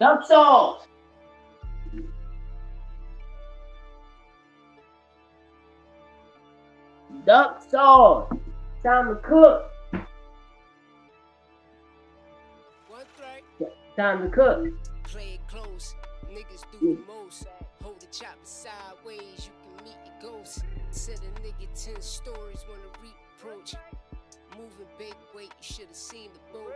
Duck sauce. Duck sauce. Time to cook. Time to cook. Play it close. Niggas do the most. Hold the chopper sideways. You can meet your ghost. Said a nigga 10 stories when a reapproach. Moving big weight. You should have seen the boat.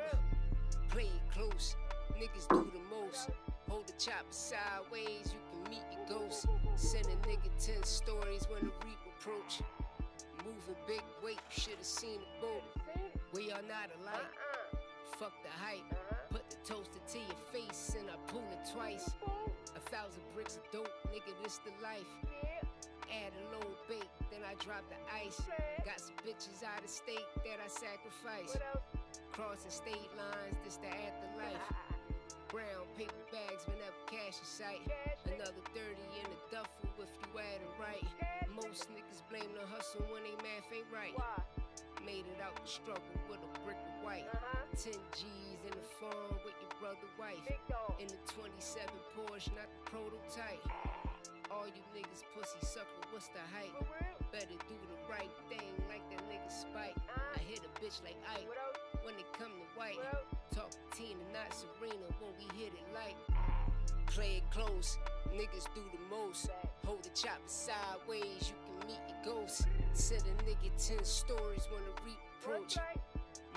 Play it close. Niggas do the most. Hold the chopper sideways. You can meet your ghost. Send a nigga 10 stories when a reap approach. Moving big weight. You should have seen the boat. We are not alike. Fuck the hype. Put the toaster to your face and I pull it twice. 1,000 bricks of dope, nigga, this the life. Add a little bait, then I drop the ice. Got some bitches out of state that I sacrifice. Crossing state lines, this the afterlife. Brown paper bags whenever cash in sight. Another 30 in the duffel if you add it right. Most niggas blame the hustle when they math ain't right. Made it out the struggle with a brick of white. 10 G's in the farm with your brother wife. In the 27 Porsche, not the prototype. All you niggas pussy sucker, what's the hype? Better do the right thing like that nigga Spike. I hit a bitch like Ike when it come to white. Talk Tina, not Serena when we hit it like. Play it close, niggas do the most. Hold the chopper sideways, you can meet your ghost. Send a nigga 10 stories when a reapproach.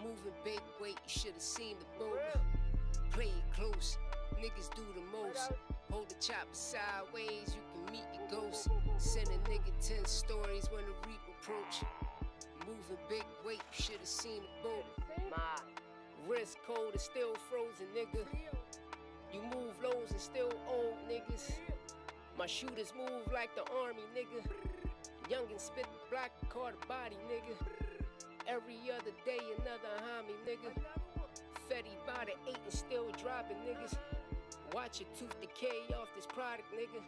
Moving big weight, you should've seen the boat. Play it close, niggas do the most. Hold the chopper sideways, you can meet your ghost. Send a nigga 10 stories when a reap approach. Moving big weight, you should've seen the boat. My wrist cold and still frozen, nigga. You move lows and still old niggas. My shooters move like the army, nigga. Youngin' spit the block, caught a body, nigga. Every other day another homie, nigga. Fetty by the 8 and still dropping, niggas. Watch your tooth decay off this product, nigga.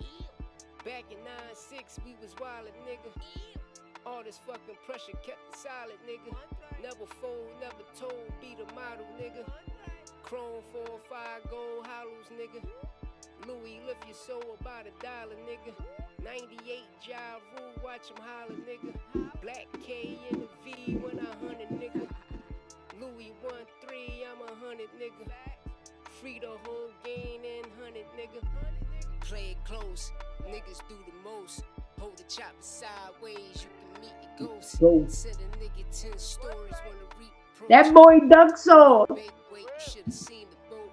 Back in 9-6, we was wildin', nigga. All this fucking pressure kept it solid, nigga. Never fold, never told, be the model, nigga. Chrome 4-5 gold hollows, nigga. Louis lift your soul about $1, nigga. 98 Ja Rule, watch him holler, nigga. Black K in the V when I 100, nigga. Louis 1-3, I'm 100, nigga. Free the whole game in 100, nigga. Play it close, niggas do the most. Hold the chopper sideways, you can meet your ghost. Send a nigga 10 stories when the reap. That boy duck sauce. Big weight, you should've seen the boat.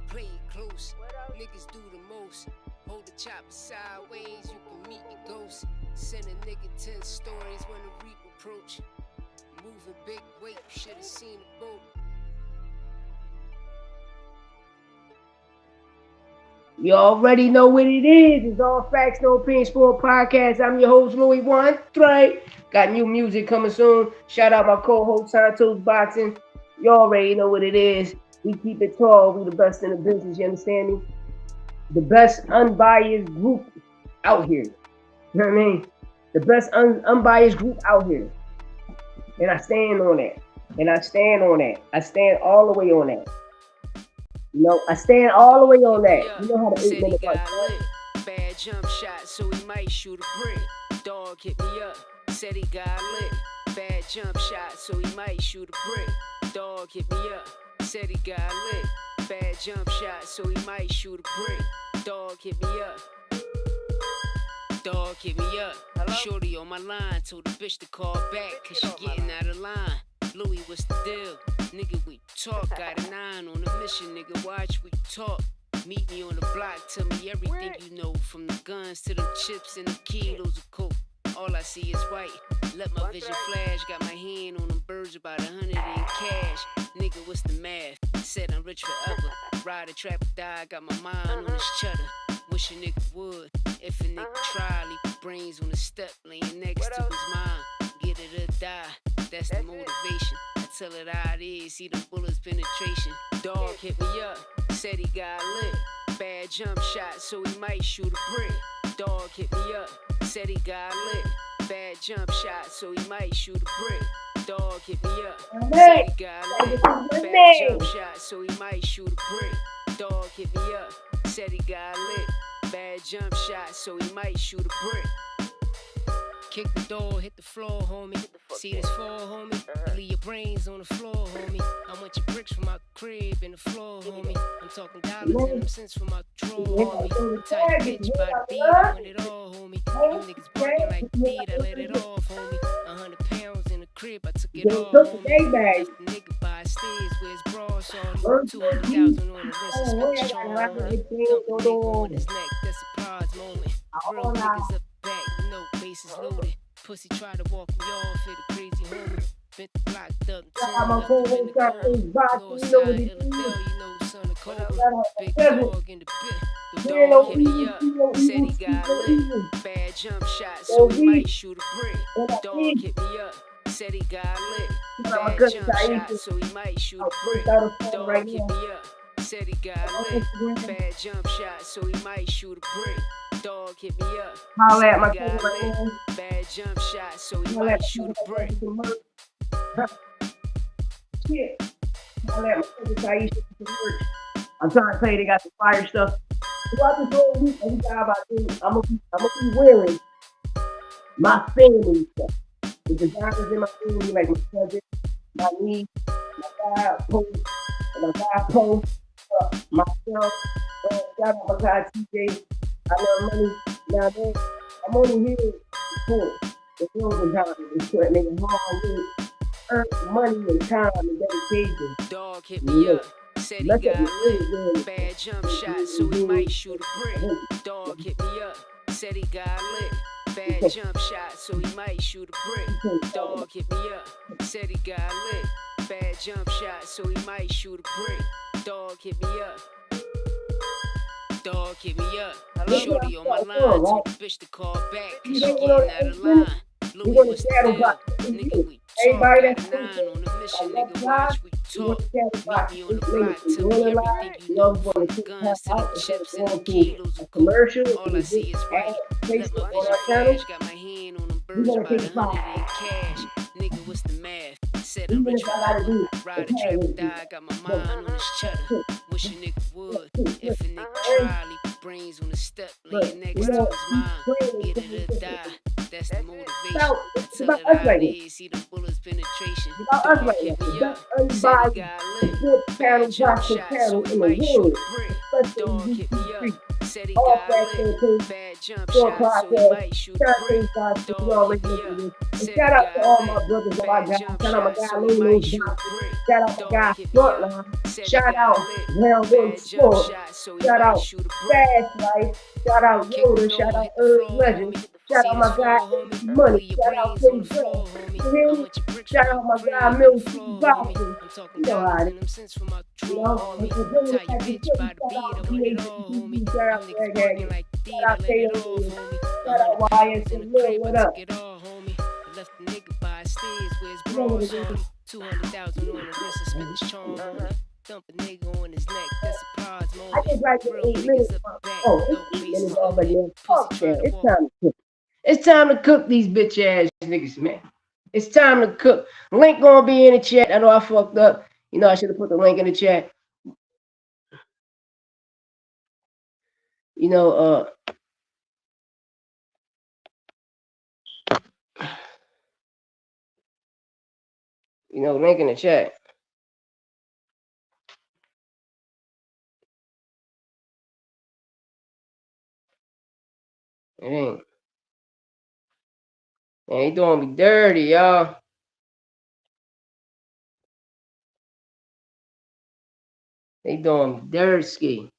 Play it close, niggas do the most. Hold the chopper sideways, you can meet your ghost. Send a nigga 10 stories when the reap approach. Moving big weight, you should've seen the boat. You already know what it is. It's All Facts, No Opinions Sport Podcast. I'm your host, Louis 1-3. Got new music coming soon. Shout out my co-host, Santos Boxing. You already know what it is. We keep it tall. We the best in the business, you understand me? The best unbiased group out here. You know what I mean? The best unbiased group out here. And I stand on that. I stand all the way on that. You know, I stand all the way on that. You know how the 8 minute mark. Bad jump shot, so he might shoot a brick. Dog hit me up, said he got lit. Bad jump shot, so he might shoot a brick. Dog hit me up, said he got lit. Bad jump shot, so he might shoot a brick. Dog hit me up. Dog hit me up. Hello? Shorty on my line, told the bitch to call back, cause she getting out of line. Louis, what's the deal? Nigga, we talk, got a 9 on the mission, nigga, watch we talk. Meet me on the block, tell me everything you know. From the guns to the chips and the kilos of coke. All I see is white, let my vision flash. Got my hand on them birds, about 100 in cash. Nigga, what's the math? Said I'm rich forever. Ride a trap or die, got my mind on this cheddar. Wish a nigga would, if a nigga try. Leave brains on the step, laying next to his mind. Get it or die, that's the motivation. I tell it how it is, see the bullets penetration. Dog hit me up, said he got lit. Bad jump shot, so he might shoot a brick. Dog hit me up, said he got lit. Bad jump shot, so he might shoot a brick. Dog hit me up, said he got lit. Bad jump shot, so he might shoot a brick. Dog hit me up, said he got lit. Bad jump shot, so he might shoot a brick. Kick the door, hit the floor, homie. See this fall, homie? You leave your brains on the floor, homie. I want your bricks from my crib in the floor, homie. I'm talking dollars and them cents from my drawer, homie. Tight bitch by the beat, I want it all, homie. You niggas barking like meat, I let it off, homie. 100 pounds in the crib, I took it all, homie. Left the nigga by stairs with his bra, shorty. 200,000 on the wrist, I spent the charm, homie. Dump the nigga on his neck, that's a prize moment. Real niggas up back, no bases loaded. Pussy try to walk me off, hit a crazy homie. Bent the block up and left him in the corner. Northside, Illinois, you know, son of Cobra. Big dog in the bit. The dog hit me up, said he got lit. Bad jump shot, so he might shoot a brick. The dog hit me up, said he got lit. Bad jump shot, so he might shoot a brick. The dog hit me up, said he got lit. Bad jump shot, so he might shoot a brick. Dog hit me up. Holla at my got lit. Bad jump shot, so he might shoot a brick. Shit. Holla at my cousin Taisha for work. I'm trying to tell you they got some fire stuff. Throughout this whole week, every time I do, I'm gonna be wearing my family stuff. The designers in my family, like my cousin, my niece, my guy post, and my guy post, myself, shout out my guy TJ. I love money. Now then, I'm only here to support the closing time and putting in hard work, earn money and time and dedication. Dog hit me up, said he got lit. Bad jump shot, so he might shoot a brick. Dog hit me up, said he got lit. Bad jump shot, so he might shoot a brick. Dog hit me up, said he got lit. Bad jump shot, so he might shoot a brick. Dog hit me up. Dog hit me up. Shorty on my line, told the bitch to call back, cause she getting out of line. Louis was still, nigga, we talk. Got 9 on the mission, nigga, watch we talk. Meet me on the block, tell me everything you know. From the guns to the chips and the kilos of coke. All I see is right. Let my vision flash, got my hand on them birds by the 100 in cash. Nigga, what's the math? Said I'm rich, ride a trap or die, got my mind on this cheddar. Wish a nigga would, if a nigga try, leave brains on the step, laying next to his mind. Get it or die, that's the motivation. I tell it how it is, see the bullets penetration. Dog hit me up, said he got lit. Bad jump shot, so he might shoot a brick. Dog hit me up, said he got lit. Bad jump shot, so he might shoot a brick. Dog hit me up, said he got lit. Bad jump shot, so he might shoot a brick. Shout out my guy Frontline. Shout out Round One Sport. Shout out Fast Life. Shout out Yoda. Shout out Earth Legend. Shout out my guy Money. Shout out Tim Brown. Shout out my guy Mills Boxing. You know how it is. You know, if you're doing it like you should, shout out PHP. Shout out Vergil. Shout out KO. Shout out YS. What up? Left the nigga by stairs with his bras on. 200,000 on the wrist and spent his charm on it. Dump a nigga on his neck, that's a prize moment. I just like the 8 minutes. Oh, it's 8 minutes already. Fuck yeah, it's time to cook. It's time to cook these bitch ass niggas, man. It's time to cook. Link gonna be in the chat. I know I fucked up. You know I should have put the link in the chat. You know, link in the chat. It ain't. Man, he doing me dirty, y'all. They doing me dirty.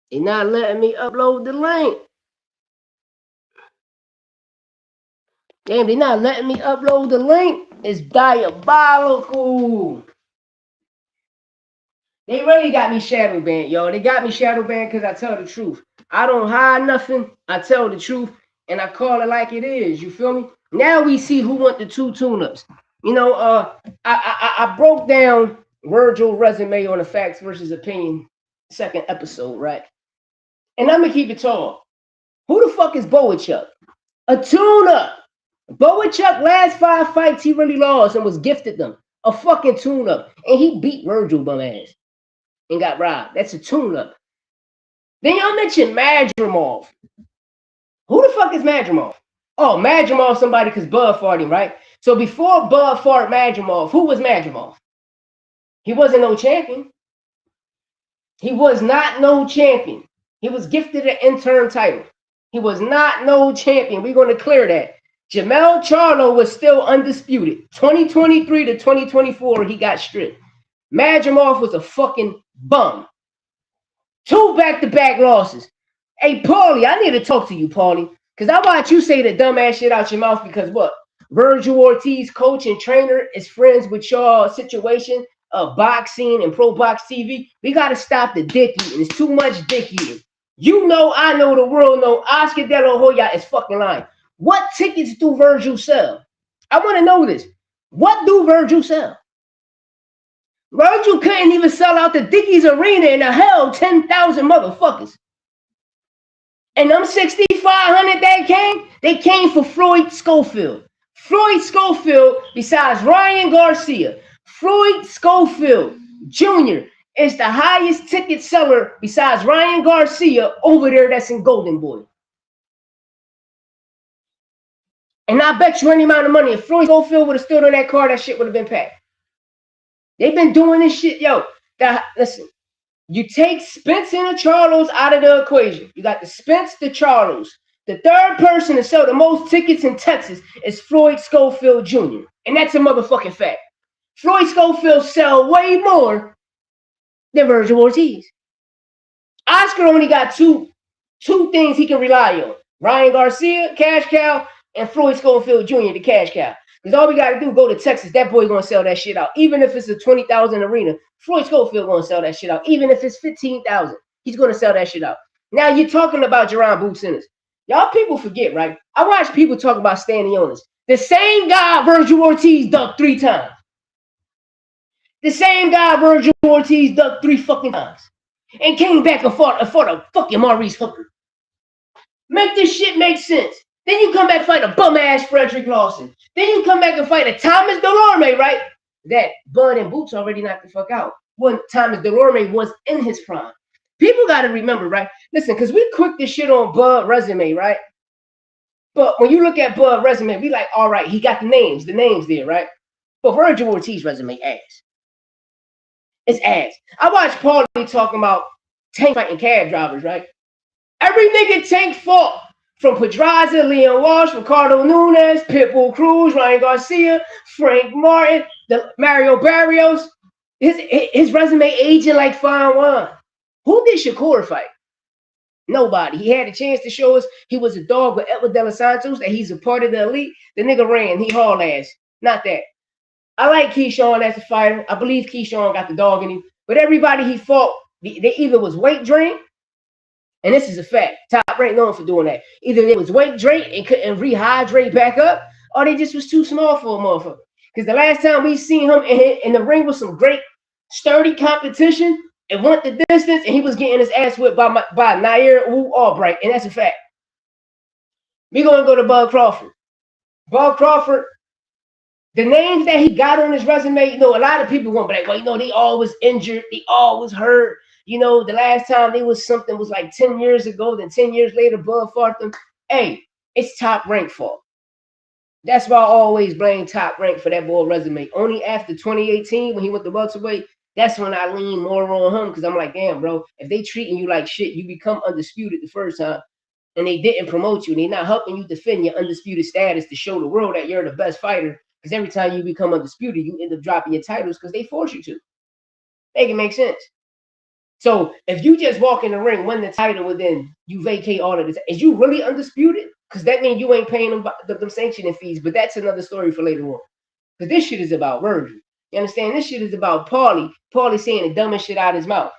They not letting me upload the link. Damn, they not letting me upload the link. It's diabolical. They really got me shadow banned, y'all. They got me shadow banned because I tell the truth. I don't hide nothing. I tell the truth, and I call it like it is. You feel me? Now we see who want the 2 tune-ups. You know, I broke down Vergil resume on the Facts versus Opinion 2nd episode, right? And I'm gonna keep it tall. Who the fuck is Boachuk? A tune-up. Boachuk last 5 fights he really lost and was gifted them. A fucking tune-up. And he beat Vergil bum ass and got robbed. That's a tune-up. Then y'all mentioned Madrimov. Who the fuck is Madrimov? Oh, Madrimov somebody because Bud farting, right? So before Bud fart Madrimov, who was Madrimov? He wasn't no champion. He was not no champion. He was gifted an interim title. He was not no champion. We're going to clear that. Jamel Charlo was still undisputed. 2023 to 2024, he got stripped. Madrimov was a fucking bum. 2 back-to-back losses. Hey, Paulie, I need to talk to you, Paulie, because I watch you say the dumbass shit out your mouth because what? Vergil Ortiz, coach and trainer, is friends with y'all situation of boxing and pro box TV. We got to stop the dick eating. It's too much dick eating. You know, I know, the world know Oscar De La Hoya is fucking lying. What tickets do Vergil sell? I want to know this. What do Vergil sell? Vergil couldn't even sell out the Dickies Arena in the hell 10,000 motherfuckers. And them 6,500 that they came for Floyd Schofield. Floyd Schofield, besides Ryan Garcia, Floyd Schofield Jr. is the highest ticket seller besides Ryan Garcia over there that's in Golden Boy. And I bet you any amount of money, if Floyd Schofield would have stood on that card, that shit would have been packed. They've been doing this shit. Yo, listen, you take Spence and the Charlos out of the equation. You got the Spence, the Charlos. The third person to sell the most tickets in Texas is Floyd Schofield Jr. And that's a motherfucking fact. Floyd Schofield sell way more than Vergil Ortiz. Oscar only got two things he can rely on. Ryan Garcia, cash cow, and Floyd Schofield Jr., the cash cow. Because all we got to do, go to Texas, that boy going to sell that shit out. Even if it's a 20,000 arena, Floyd Schofield going to sell that shit out. Even if it's 15,000, he's going to sell that shit out. Now, you're talking about Jerron Boots Ennis. Y'all people forget, right? I watch people talk about Stanionis. The same guy Vergil Ortiz ducked 3 times. The same guy Vergil Ortiz ducked 3 fucking times. And came back and fought a fucking Maurice Hooker. Make this shit make sense. Then you come back and fight a bum-ass Frederick Lawson. Then you come back and fight a Thomas Delorme, right? That Bud and Boots already knocked the fuck out when Thomas Delorme was in his prime. People got to remember, right? Listen, because we quick this shit on Bud resume, right? But when you look at Bud resume, we like, all right, he got the names there, right? But Vergil Ortiz resume ass. It's ass. I watched Paulie talking about Tank fighting cab drivers, right? Every nigga Tank fought. From Pedraza, Leon Walsh, Ricardo Nunes, Pitbull Cruz, Ryan Garcia, Frank Martin, Mario Barrios. His resume aging like fine wine. Who did Shakur fight? Nobody. He had a chance to show us he was a dog with Edward De Los Santos, that he's a part of the elite. The nigga ran. He hauled ass. Not that. I like Keyshawn as a fighter. I believe Keyshawn got the dog in him. But everybody he fought, they either was weight drained, and this is a fact. Top Rank known for doing that. Either they was weight drained and couldn't rehydrate back up, or they just was too small for a motherfucker. Because the last time we seen him in the ring with some great sturdy competition, it went the distance, and he was getting his ass whipped by Nair Albright, and that's a fact. We're going to go to Bud Crawford. Bud Crawford, the names that he got on his resume, a lot of people won't be like, well, they always injured, they always hurt. The last time they was something was like 10 years ago. Then 10 years later, Bud fought them. Hey, it's Top Rank fault. That's why I always blame Top Rank for that boy resume. Only after 2018, when he went to welterweight, that's when I lean more on him because I'm like, damn, bro, if they treating you like shit, you become undisputed the first time, and they didn't promote you, and they're not helping you defend your undisputed status to show the world that you're the best fighter. Because every time you become undisputed, you end up dropping your titles because they force you to. Make it make sense. So if you just walk in the ring, win the title, and then you vacate all of this, is you really undisputed? Because that means you ain't paying them sanctioning fees. But that's another story for later on. Because this shit is about Vergil. You understand? This shit is about Paulie. Paulie saying the dumbest shit out of his mouth.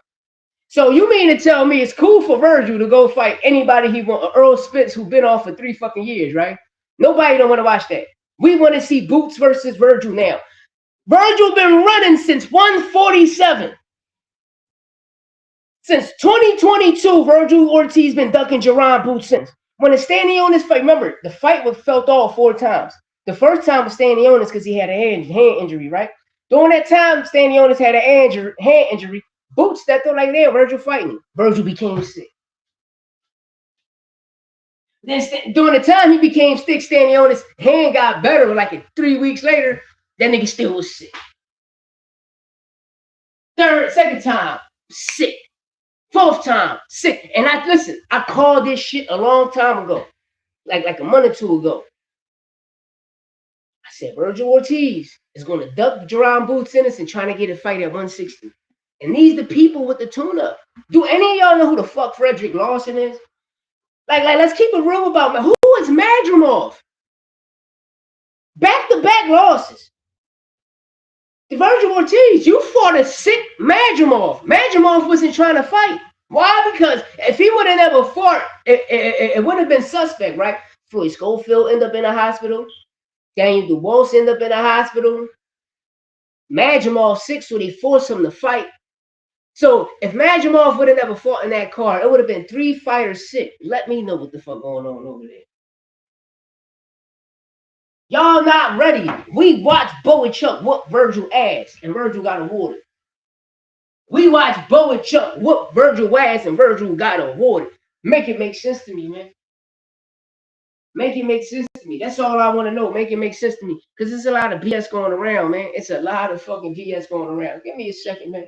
So you mean to tell me it's cool for Vergil to go fight anybody he want? Earl Spence, who been off for 3 fucking years, right? Nobody don't want to watch that. We want to see Boots versus Vergil now. Vergil been running since 147. Since 2022, Vergil Ortiz been ducking Jerron Boots Ennis. When the Stanionis fight, remember, the fight was felt all 4 times. The first time was Stanionis because he had a hand injury, right? During that time, Stanionis had an hand injury. Boots stepped up like, there, Vergil fighting. Vergil became sick. Then during the time he became sick, Stanionis' hand got better. Like 3 weeks later, that nigga still was sick. Second time, sick. Fourth time, sick. And I called this shit a long time ago, like a month or two ago. I said, Vergil Ortiz is going to duck Jerome Boots Ennis and trying to get a fight at 160. And these the people with the tune-up. Do any of y'all know who the fuck Frederick Lawson is? Like, let's keep it real about man. Who is Madrimov? Back-to-back losses. The Vergil Ortiz, you fought a sick Madrimov. Madrimov wasn't trying to fight. Why? Because if he would have never fought, it would have been suspect, right? Floyd Schofield ended up in a hospital. Daniel DeWolf ended up in a hospital. Madrimov sick, so they forced him to fight. So if Madrimov would have never fought in that card, it would have been 3 fighters sick. Let me know what the fuck going on over there. Y'all not ready. We watched Bo and Chuck whoop Vergil ass, and Vergil got awarded. We watched Bo and Chuck whoop Vergil ass, and Vergil got awarded. Make it make sense to me, man. Make it make sense to me. That's all I want to know. Make it make sense to me. Because there's a lot of BS going around, man. It's a lot of fucking BS going around. Give me a second, man.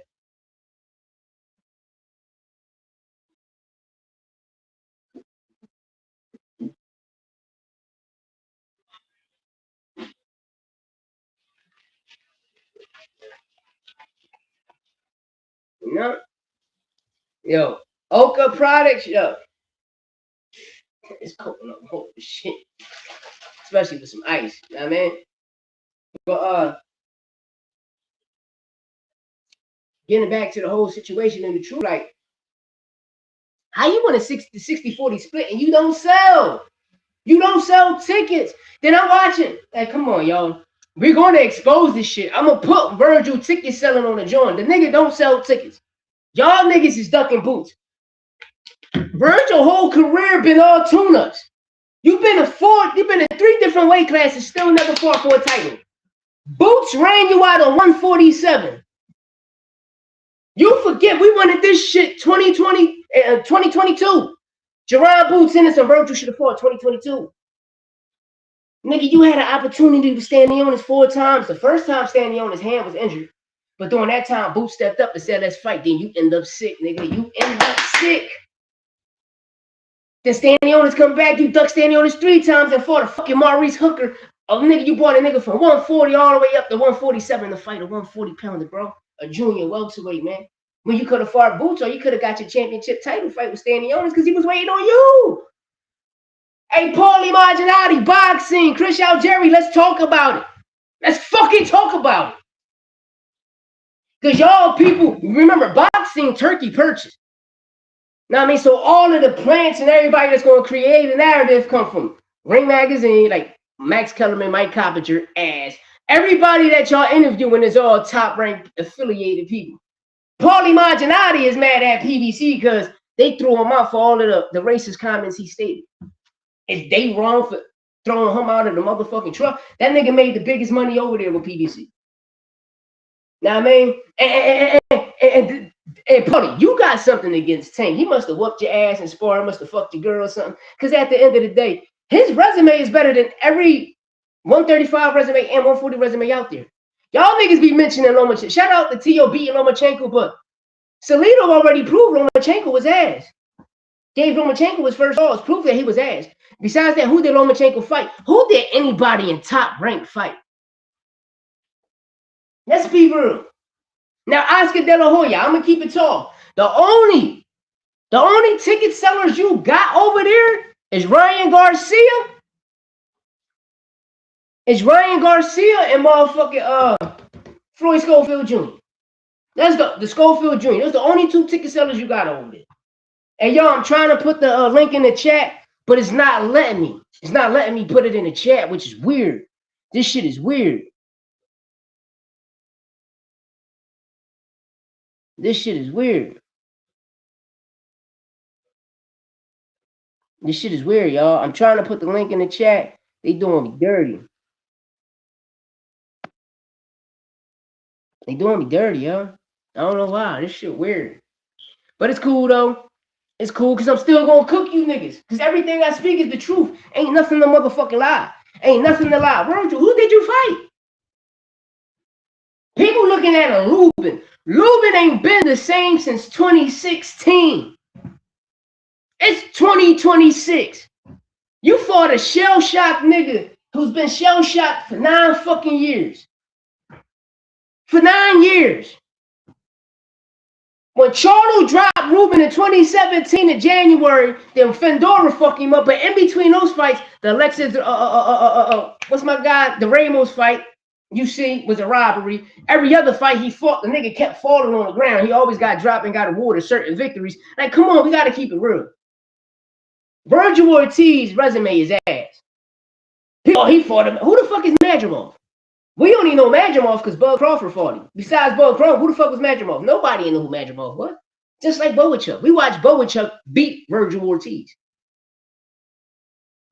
You know? Yo, Oka products, yo. It's coconut, holy shit. Especially with some ice, you know what I mean? But getting back to the whole situation and the truth, like, how you want a 60-40 split and you don't sell? You don't sell tickets. Then I'm watching. Like, come on, y'all. We're going to expose this shit. I'm going to put Vergil ticket selling on the joint. The nigga don't sell tickets. Y'all niggas is ducking Boots. Vergil whole career been all tune-ups. You've been in 3 different weight classes, still never fought for a title. Boots ran you out on 147. You forget we wanted this shit 2022. Jerome Boots Ennis and Vergil should have fought 2022. Nigga, you had an opportunity to Stanionis 4 times. The first time Stanionis' hand was injured. But during that time, Boots stepped up and said, let's fight. Then you end up sick, nigga. You end up sick. Then Stanionis come back. You duck Stanionis 3 times and fought a fucking Maurice Hooker. A nigga, you brought a nigga from 140 all the way up to 147 to fight a 140-pounder, bro. A junior welterweight, man. When you could have fought Boots, or you could have got your championship title fight with Stanionis because he was waiting on you. Hey, Paulie Marginati, boxing, Chris Algeri, let's talk about it. Let's fucking talk about it. Because y'all people, remember, boxing, turkey purchase. Know what I mean? So all of the plants and everybody that's going to create a narrative come from Ring Magazine, like Max Kellerman, Mike Coppinger, ass. Everybody that y'all interviewing is all top-ranked affiliated people. Paulie Marginati is mad at PBC because they threw him out for all of the racist comments he stated. Is they wrong for throwing him out of the motherfucking truck? That nigga made the biggest money over there with PBC. Now, I mean, and Paulie, you got something against Tank. He must have whooped your ass and sparring, must have fucked your girl or something. Because at the end of the day, his resume is better than every 135 resume and 140 resume out there. Y'all niggas be mentioning Lomachenko. Shout out to T.O. beating Lomachenko, but Salido already proved Lomachenko was ass. Gave Lomachenko his first loss, proof that he was ass. Besides that, who did Lomachenko fight? Who did anybody in top rank fight? Let's be real. Now, Oscar De La Hoya, I'm gonna keep it tall. The only ticket sellers you got over there is Ryan Garcia. It's Ryan Garcia and motherfucking Floyd Schofield Jr. That's the Schofield Jr. Those the only 2 ticket sellers you got over there. And yo, I'm trying to put the link in the chat, but it's not letting me. It's not letting me put it in the chat, which is weird. This shit is weird. This shit is weird. This shit is weird, y'all. I'm trying to put the link in the chat. They doing me dirty. They doing me dirty, yo. I don't know why. This shit weird. But it's cool though. It's cool because I'm still gonna cook you niggas. Because everything I speak is the truth. Ain't nothing to motherfucking lie. Ain't nothing to lie. Vergil, who did you fight? People looking at a Lubin. Lubin ain't been the same since 2016. It's 2026. You fought a shell-shocked nigga who's been shell-shocked for 9 fucking years. For 9 years. When Charlo dropped Ruben in 2017 in January, then Fendora fucked him up. But in between those fights, the Alexis, what's my guy? The Ramos fight, you see, was a robbery. Every other fight he fought, the nigga kept falling on the ground. He always got dropped and got awarded certain victories. Like, come on, we got to keep it real. Vergil Ortiz resume is ass. He fought him. Who the fuck is Madrimov? We don't even know Madrimov because Bud Crawford fought him. Besides Bud Crawford, who the fuck was Madrimov? Nobody knew who Madrimov was. Just like Boachuk. We watched Boachuk beat Vergil Ortiz.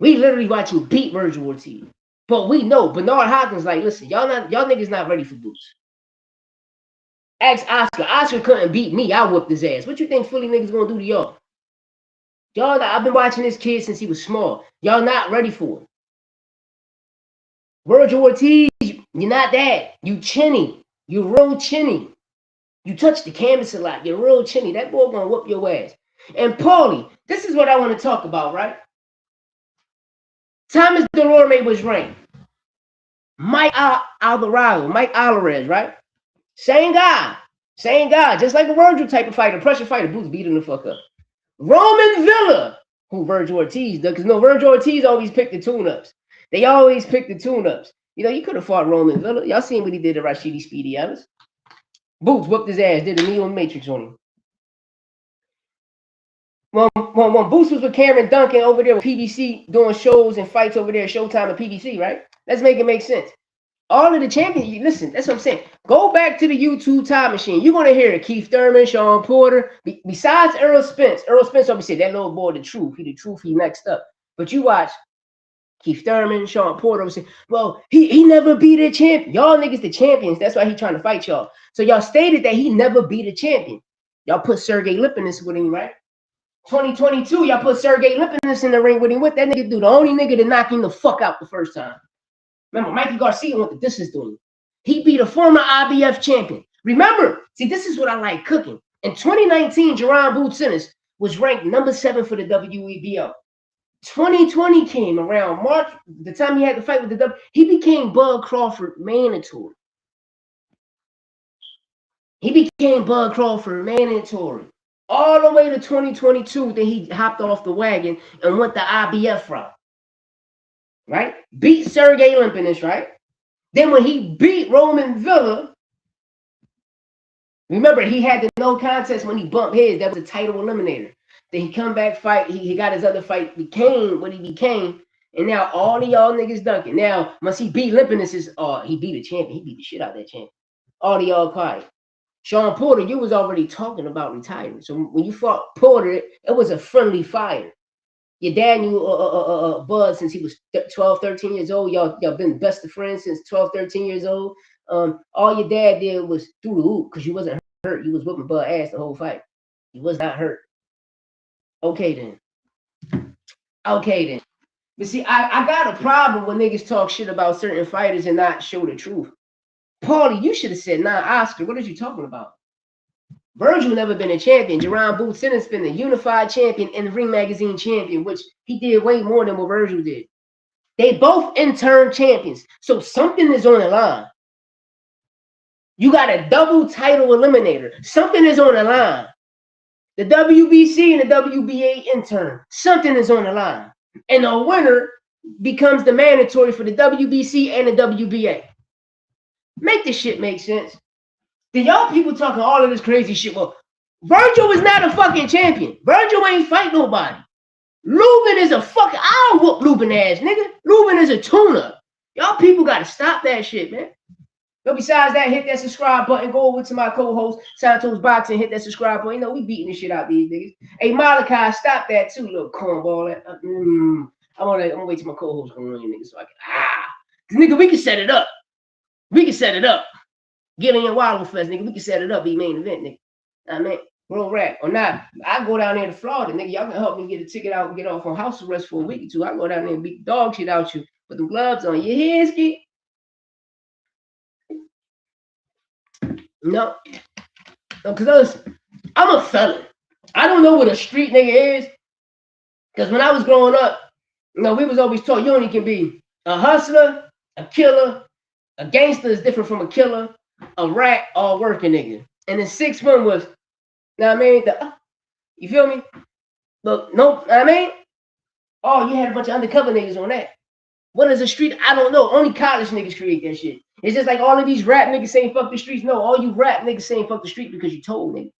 We literally watched him beat Vergil Ortiz. But we know Bernard Hopkins like, listen, y'all niggas not ready for Boots. Ask Oscar. Oscar couldn't beat me. I whooped his ass. What you think Philly niggas gonna do to y'all? Y'all, I've been watching this kid since he was small. Y'all not ready for him. Vergil Ortiz, you're not that. You chinny. You real chinny. You touch the canvas a lot. You're real chinny. That boy gonna whoop your ass. And Paulie, this is what I want to talk about, right? Thomas Delorme was ranked. Mike Alvarez, right? Same guy. Just like a Vergil type of fighter, pressure fighter. Boots beating the fuck up. Roman Villa, who Vergil Ortiz does, because no, Vergil Ortiz always picked the tune-ups. They always pick the tune-ups. You know, you could have fought Roman Villa. Y'all seen what he did to Rashidi Speedy Evans. Boots whooped his ass, did a Neo Matrix on him. When Boots was with Cameron Duncan over there with PBC doing shows and fights over there, Showtime and PBC, right? Let's make it make sense. All of the champions, listen, that's what I'm saying. Go back to the YouTube time machine. You're going to hear Keith Thurman, Sean Porter, besides Errol Spence. Errol Spence always said, that little boy, the truth. He next up. But you watch Keith Thurman, Sean Porter was saying, well, he never beat a champion. Y'all niggas the champions. That's why he trying to fight y'all. So y'all stated that he never beat a champion. Y'all put Sergey Lipinets with him, right? 2022, y'all put Sergey Lipinets in the ring with him. What that nigga do? The only nigga to knock him the fuck out the first time. Remember, Mikey Garcia went the distance doing. He beat a former IBF champion. Remember, see, this is what I like cooking. In 2019, Jerron Boots Ennis was ranked number 7 for the WEBO. 2020 came around March, the time he had to fight with the W, he became Bud Crawford mandatory. All the way to 2022, then he hopped off the wagon and went the IBF route. Right? Beat Sergey Lipinets, right? Then when he beat Roman Villa, remember he had the no contest when he bumped heads. That was a title eliminator. Then he come back fight. He got his other fight, became what he became. And now all of y'all niggas dunking. Now, once he beat Lipinets, he beat a champion. He beat the shit out of that champion. All of y'all quiet. Sean Porter, you was already talking about retiring. So when you fought Porter, it was a friendly fire. Your dad knew Bud since he was 12, 13 years old. Y'all been best of friends since 12, 13 years old. All your dad did was through the hoop because you wasn't hurt. You was whooping Bud ass the whole fight. He was not hurt. Okay then. But see, I got a problem when niggas talk shit about certain fighters and not show the truth. Paulie, you should have said, nah, Oscar, what are you talking about? Vergil never been a champion. Jerron Boots Ennis been the unified champion and the Ring Magazine champion, which he did way more than what Vergil did. They both interim champions. So something is on the line. You got a double title eliminator. Something is on the line. The WBC and the WBA intern. Something is on the line. And the winner becomes the mandatory for the WBC and the WBA. Make this shit make sense. Then y'all people talking all of this crazy shit. Well, Vergil was not a fucking champion. Vergil ain't fight nobody. Lubin is a fucking, I'll whoop Lubin ass, nigga. Lubin is a tuna. Y'all people got to stop that shit, man. But besides that, hit that subscribe button. Go over to my co-host, Santos Boxing, hit that subscribe button. You know, we beating the shit out these niggas. Hey, Malachi, stop that too, little cornball. I'm gonna wait till my co-host come on you niggas so I can, nigga, we can set it up. Get in your Wallow Fest, nigga. We can set it up, be main event, nigga. I mean, real rap. Or not, I go down there to Florida, nigga. Y'all can help me get a ticket out and get off on house arrest for a week or two. I go down there and beat the dog shit out you. Put them gloves on. You hear, Ski? No. No, because I'm a felon. I don't know what a street nigga is. Because when I was growing up, we was always taught you only can be a hustler, a killer, a gangster is different from a killer, a rat, or a working nigga. And then 6'1" was, I mean? You feel me? Look, no, I mean? Oh, you had a bunch of undercover niggas on that. What is a street? I don't know. Only college niggas create that shit. It's just like all of these rap niggas saying fuck the streets. No, all you rap niggas saying fuck the street because you told, nigga.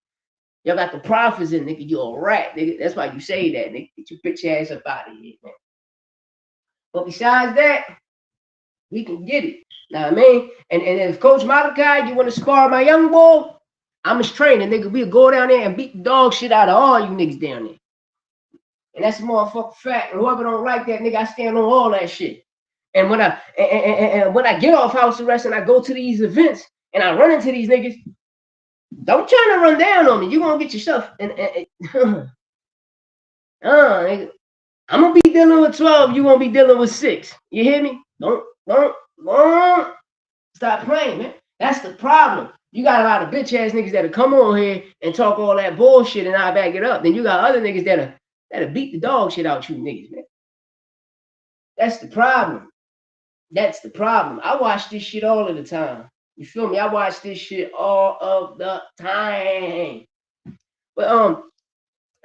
Y'all got the prophets in, nigga. You a rat, nigga. That's why you say that, nigga. Get your bitch ass up out of here, man. But besides that, we can get it. Know what I mean? And if Coach Malachi, you want to spar my young boy, I'm his trainer, nigga. We'll go down there and beat the dog shit out of all you niggas down there. And that's a motherfucking fact. And whoever don't like that, nigga, I stand on all that shit. And when I get off house arrest and I go to these events and I run into these niggas, don't try to run down on me. You're gonna get yourself nigga. I'm gonna be dealing with 12, you gonna be dealing with 6. You hear me? Don't stop playing, man. That's the problem. You got a lot of bitch ass niggas that'll come on here and talk all that bullshit and I back it up. Then you got other niggas that'll beat the dog shit out you niggas, man. That's the problem. That's the problem. I watch this shit all of the time. You feel me? I watch this shit all of the time. But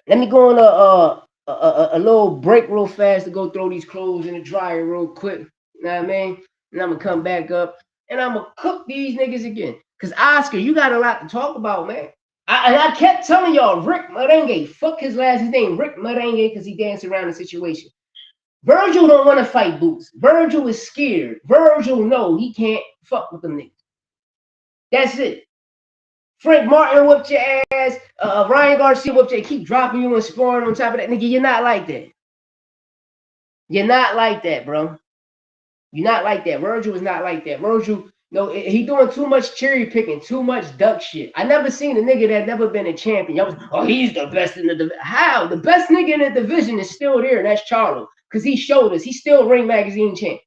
let me go on a little break real fast to go throw these clothes in the dryer real quick. You know what I mean? And I'm gonna come back up and I'm gonna cook these niggas again. Cause Oscar, you got a lot to talk about, man. I kept telling y'all, Rick Merengue, fuck his name, Rick Merengue, because he danced around the situation. Vergil don't want to fight Boots. Vergil is scared. Vergil know he can't fuck with them niggas. That's it. Frank Martin whooped your ass. Ryan Garcia whooped your ass. Keep dropping you and scoring on top of that. Nigga, you're not like that. You're not like that, bro. You're not like that. Vergil is not like that. Vergil, no, he doing too much cherry picking, too much duck shit. I never seen a nigga that never been a champion. Y'all was, he's the best in the division. How? The best nigga in the division is still there, and that's Charlo. Because he showed us. He's still Ring Magazine champ.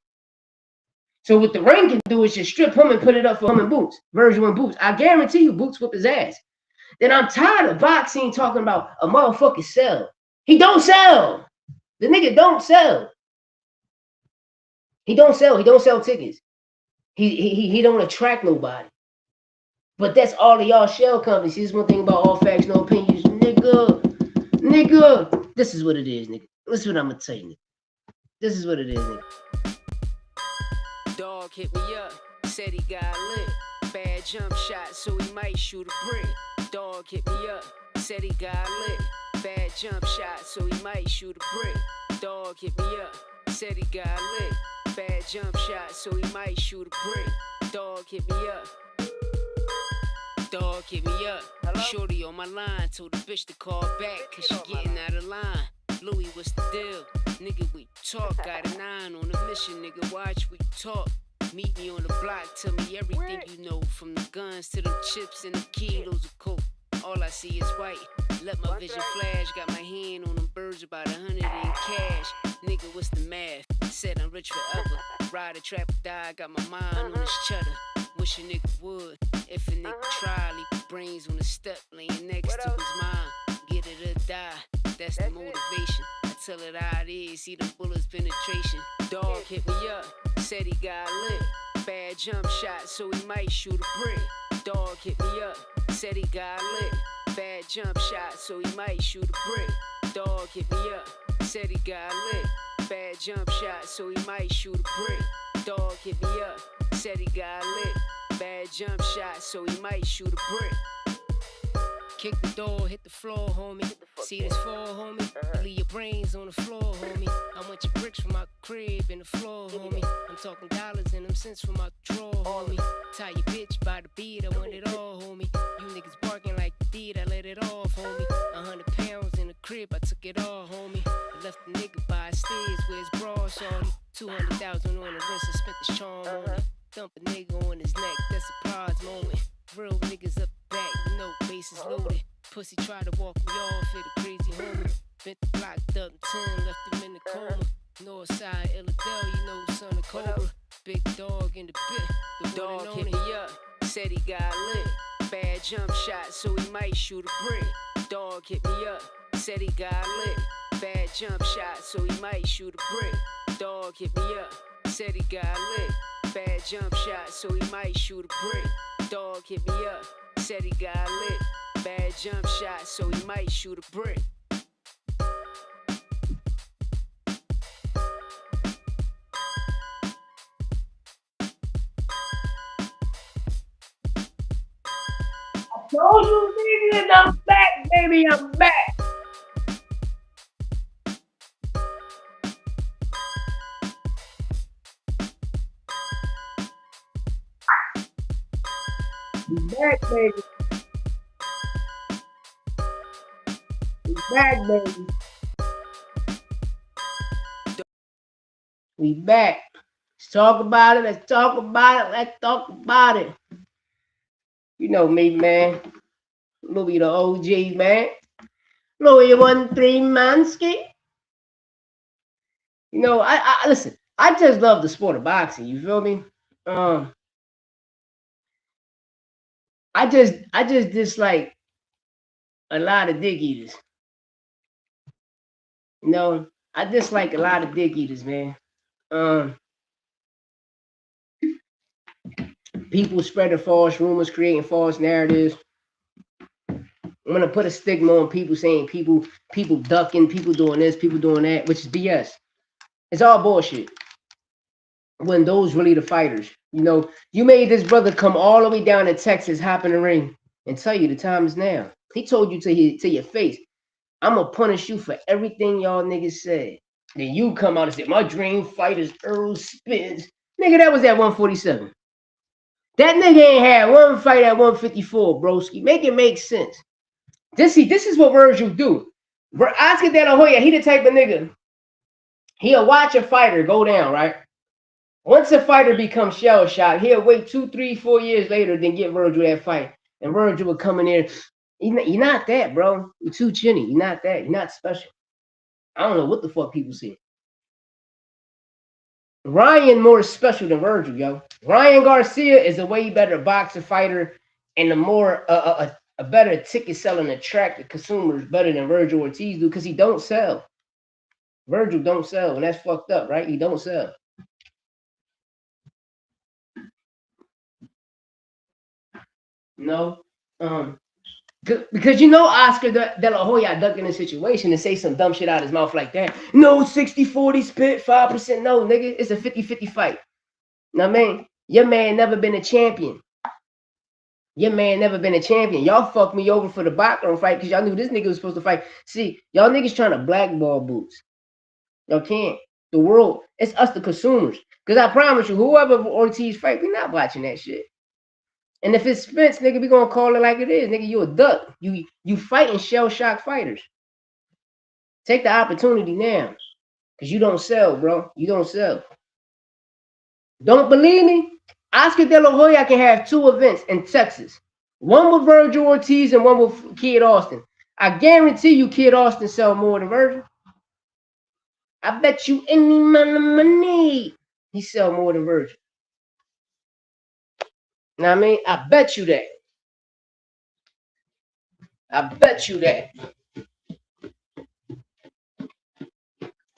So what the Ring can do is just strip him and put it up for him and Boots. Vergil and Boots. I guarantee you Boots whip his ass. Then I'm tired of boxing talking about a motherfucker sell. He don't sell. The nigga don't sell. He don't sell. He don't sell tickets. He don't attract nobody. But that's all of y'all shell companies. Here's one thing about all facts, no opinions. Nigga. This is what it is, nigga. This is what I'm gonna tell you, nigga. This is what it is, nigga. Dog hit me up, said he got lit. Bad jump shot, so he might shoot a brick. Dog hit me up, said he got lit. Bad jump shot, so he might shoot a brick. Dog hit me up, said he got lit. Bad jump shot, so he might shoot a brick. Dog hit me up. Dog hit me up. Hello? Shorty on my line, told the bitch to call back, cause she getting out of line. Louis, what's the deal? Nigga, we talk. Got a 9 on a mission, nigga, watch we talk. Meet me on the block, tell me everything you know. From the guns to the chips and the kilos of coke. All I see is white. Let my vision flash. Got my hand on them birds, about 100 in cash. Nigga, what's the math? Said I'm rich forever. Ride a trap or die. Got my mind on this cheddar. Wish a nigga would. If a nigga try, leave his brains on the step, laying next to his mind. Get it or die. That's the motivation. I tell it how it is. See the bullets penetration. Dog hit me up. Said he got lit. Bad jump shot, so he might shoot a brick. Dog hit me up. Said he got lit. Bad jump shot, so he might shoot a brick. Dog hit me up. Said he got lit. Bad jump shot, so he might shoot a brick. Dog hit me up. Said he got lit. Bad jump shot, so he might shoot a brick. Kick the door, hit the floor, homie. See this fall, homie? Leave your brains on the floor, homie. I want your bricks from my crib in the floor, homie. I'm talking dollars and them cents from my drawer, homie. Tie your bitch by the beat, I want it all, homie. You niggas barking like the deed, I let it off, homie. 100 pounds in the crib, I took it all, homie. I left the nigga by stairs with his bra, shorty. 200,000 on the rinse and spent the charm on it. Thump a nigga on his neck, that's a prize moment. Real niggas up back, you know, bases loaded. Pussy try to walk me off, hit a crazy homer. Bent the block, up 10, left him in the coma. North side, Illidale, you know, son of Cobra. Big dog in the bit, the dog hit me up. Said he got lit, bad jump shot, so he might shoot a brick. Dog hit me up, said he got lit, bad jump shot, so he might shoot a brick. Dog hit me up, said he got lit, bad jump shot, so he might shoot a brick. Dog hit me up, said he got lit, bad jump shot, so he might shoot a brick. Told you niggas, I'm back, baby, I'm back. We back, baby. We back, baby. We back. Let's talk about it. Let's talk about it. Let's talk about it. You know me, man. Louis the OG, man. Louis 1-3 Mansky. You know, I listen. I just love the sport of boxing. You feel me? I just dislike a lot of dick eaters. You know, I dislike a lot of dick eaters, man. People spreading false rumors, creating false narratives. I'm gonna put a stigma on people saying people ducking, people doing this, people doing that, which is BS. It's all bullshit. When those really the fighters, you know, you made this brother come all the way down to Texas, hop in the ring, and tell you the time is now. He told you to your face, I'm gonna punish you for everything y'all niggas said. Then you come out and say, my dream fight is Earl Spence. Nigga, that was at 147. That nigga ain't had one fight at 154, broski. Make it make sense. This is what Vergil do. Oscar De La Hoya, he the type of nigga. He'll watch a fighter go down, right? Once a fighter becomes shell shocked, he'll wait 2, 3, 4 years later, then get Vergil that fight. And Vergil will come in there. You're not that, bro. You're too chinny. You're not that. You're not special. I don't know what the fuck people say. Ryan more special than Vergil, yo. Ryan Garcia is a way better boxer fighter and a more a better ticket selling attract the consumers better than Vergil Ortiz do because he don't sell. Vergil don't sell, and that's fucked up, right? He don't sell. No, because you know Oscar De La Hoya ducking the situation and say some dumb shit out of his mouth like that. No 60-40 split, 5%. No, nigga, it's a 50-50 fight. Now, man, your man never been a champion. Your man never been a champion. Y'all fucked me over for the boxing fight because y'all knew this nigga was supposed to fight. See, y'all niggas trying to blackball Boots. Y'all can't. The world, it's us the consumers. Because I promise you, whoever Ortiz fight, we not watching that shit. And if it's Spence, nigga, we gonna call it like it is. Nigga, you a duck. You fighting shell-shock fighters. Take the opportunity now. Because you don't sell, bro. You don't sell. Don't believe me? Oscar De La Hoya can have 2 events in Texas. One with Vergil Ortiz and one with Kid Austin. I guarantee you Kid Austin sell more than Vergil. I bet you any money he sell more than Vergil. Know what I mean? I bet you that. I bet you that.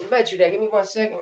I bet you that. Give me 1 second.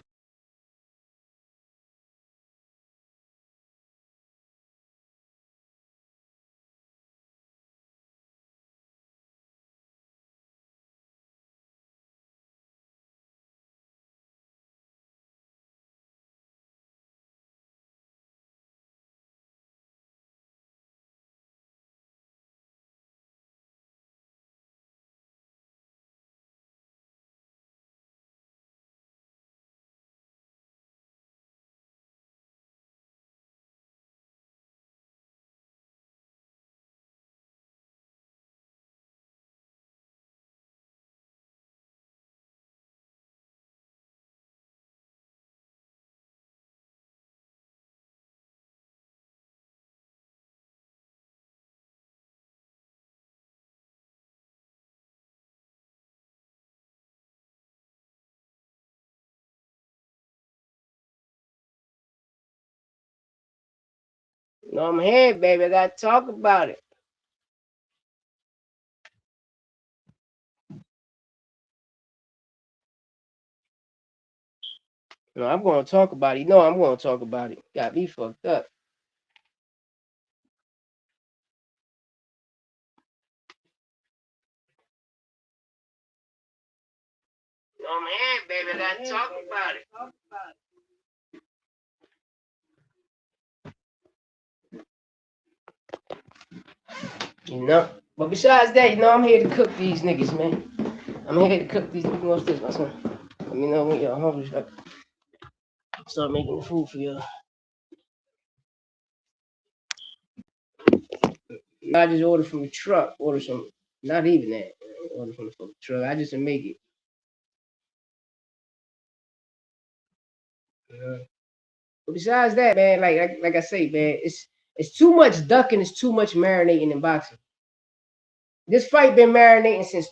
No, I'm here, baby. I gotta talk about it. No, I'm gonna talk about it. No, I'm gonna talk about it. Got me fucked up. No, I'm here, baby. I gotta talk about it. You know. But besides that, I'm here to cook these niggas, man. I'm here to cook these niggas. What's this, my son? Let me know when you're hungry. So I can start making the food for you. I just order from the truck. Order some. Not even that. Order from the fucking truck. I just make it. But besides that, man, like I say, man, it's too much ducking. It's too much marinating in boxing. This fight been marinating since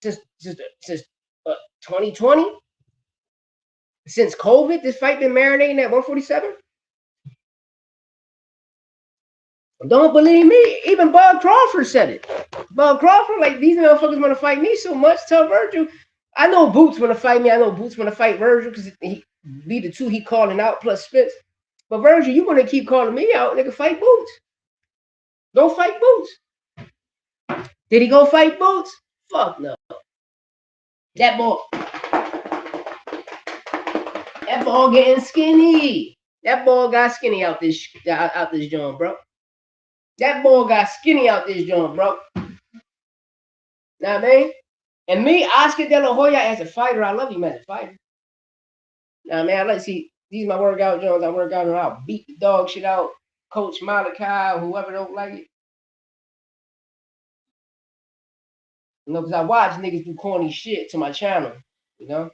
2020, since COVID. This fight been marinating at 147. Don't believe me? Even Bud Crawford said it. Bud Crawford, like, these motherfuckers want to fight me so much. Tell Vergil, I know Boots want to fight me. I know Boots want to fight Vergil because he be the two he calling out plus Spitz. But Vergil, you want to keep calling me out, nigga? Fight Boots. Go fight Boots. Did he go fight Boots? Fuck no. That ball getting skinny. That ball got skinny out this joint, bro. That ball got skinny out this joint, bro. Know what I mean? And me, Oscar De La Hoya, as a fighter, I love him as a fighter. Now, man, I like to see these my workout joints. I work out and I'll beat the dog shit out. Coach Malachi or whoever don't like it. Because I watch niggas do corny shit to my channel. You know?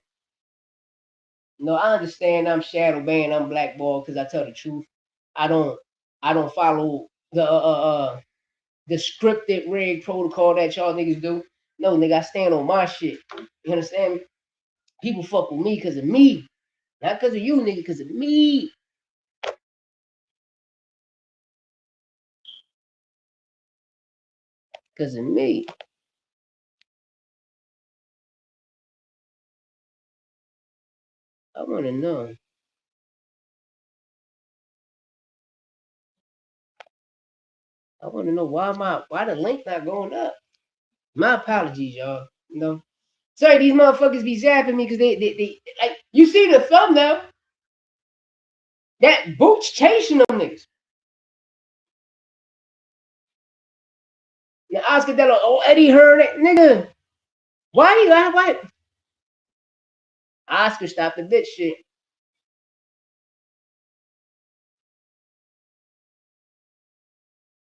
No, I understand I'm shadow banned, I'm blackballed because I tell the truth. I don't follow the scripted rig protocol that y'all niggas do. No, nigga, I stand on my shit. You understand me? People fuck with me because of me. Not because of you, nigga, because of me. Because of me. I want to know. I want to know why the link not going up. My apologies, y'all. Sorry, these motherfuckers be zapping me because they like, you see the thumbnail. That Boots chasing them niggas. Now Oscar De La, Eddie Hearn, nigga. Why? Oscar stopped the bitch shit.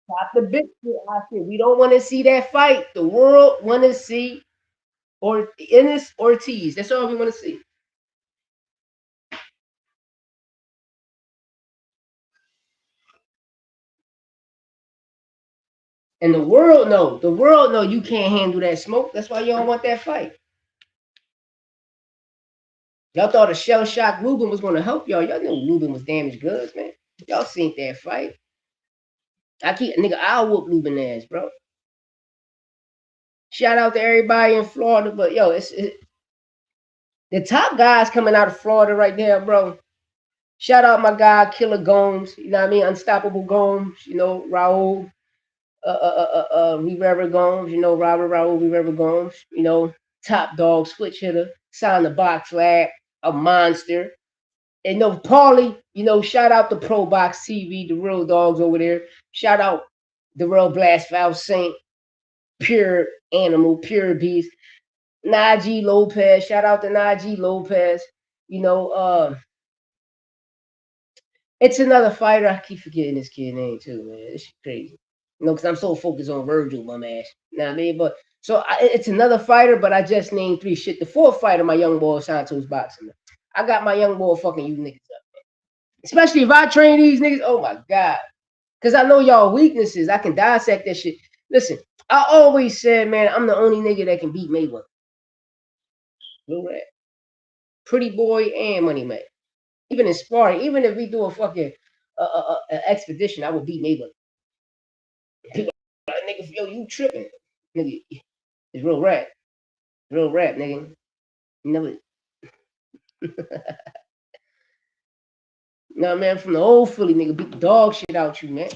Stop the bitch shit, Oscar. We don't want to see that fight. The world want to see Ennis Ortiz. That's all we want to see. And the world know you can't handle that smoke. That's why y'all want that fight. Y'all thought a shell shock Lubin was gonna help y'all. Y'all knew Lubin was damaged goods, man. Y'all seen that fight. I'll whoop Lubin ass, bro. Shout out to everybody in Florida, but yo, it's the top guys coming out of Florida right now, bro. Shout out my guy Killer Gomes, you know what I mean? Unstoppable Gomes, Raul, Rivera Gomes, Robert Raul Rivera Gomes, top dog, switch hitter, sign the box lab, a monster. And Paulie, shout out to Pro Box TV, the real dogs over there. Shout out the real Blast Valve Saint, pure animal, pure beast. Najee Lopez, shout out to Najee Lopez. It's another fighter. I keep forgetting this kid's name too, man. This shit crazy. Because I'm so focused on Vergil, my man. You know what I mean? But so it's another fighter, but I just named three shit. The fourth fighter, my young boy Santos boxing. I got my young boy fucking you niggas up, man. Especially if I train these niggas. Oh my god. Because I know y'all weaknesses. I can dissect that shit. Listen, I always said, man, I'm the only nigga that can beat Mayweather. Know that. Pretty boy and Money Man. Even in sparring, even if we do a fucking an expedition, I would beat Mayweather. People like, nigga, yo, you tripping. Nigga, it's real rap. Real rap, nigga. You never. No, man, from the old Philly, nigga, beat the dog shit out you, man.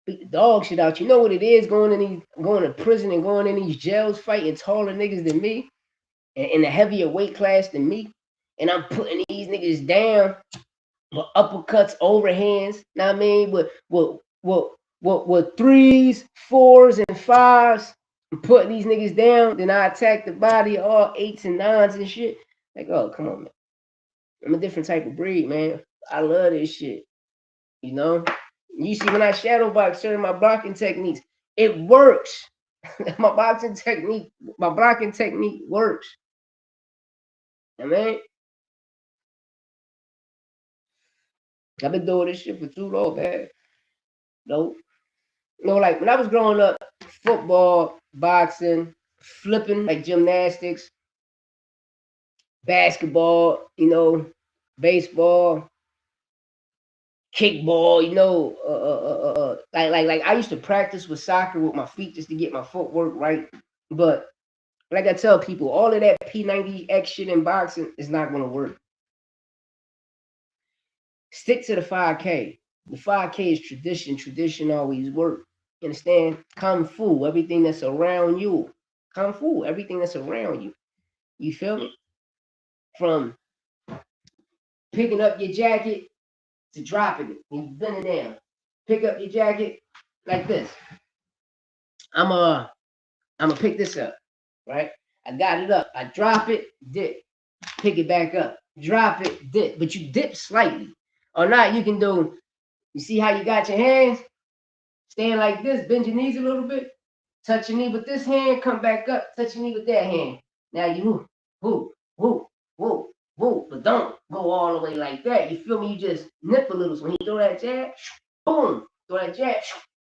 Beat the dog shit out you. You know what it is going to prison and going in these jails fighting taller niggas than me and in a heavier weight class than me. And I'm putting these niggas down with uppercuts, overhands, know what I mean? With threes, fours, and fives. I'm putting these niggas down, then I attack the body, all eights and nines and shit. Like, oh, come on, man. I'm a different type of breed, man. I love this shit. You know? You see, when I shadow box, certain my blocking techniques, it works. my blocking technique works. I mean, I've been doing this shit for too long, man. No, like when I was growing up, football, boxing, flipping, like gymnastics, basketball, baseball, kickball, like I used to practice with soccer with my feet just to get my footwork right. But like I tell people, all of that P90X shit in boxing is not going to work. Stick to the 5K. The 5K is tradition. Tradition always work. You understand? Kung Fu, everything that's around you. Kung Fu, everything that's around you. You feel me? From picking up your jacket to dropping it and you bend it down. Pick up your jacket like this. I'm gonna pick this up, right? I got it up. I drop it, dip, pick it back up, drop it, dip. But you dip slightly. Or not, you can do, you see how you got your hands? Stand like this, bend your knees a little bit, touch your knee with this hand, come back up, touch your knee with that hand. Now you woo, woo, woo, woo, but don't go all the way like that. You feel me? You just nip a little. So when you throw that jab, boom, throw that jab,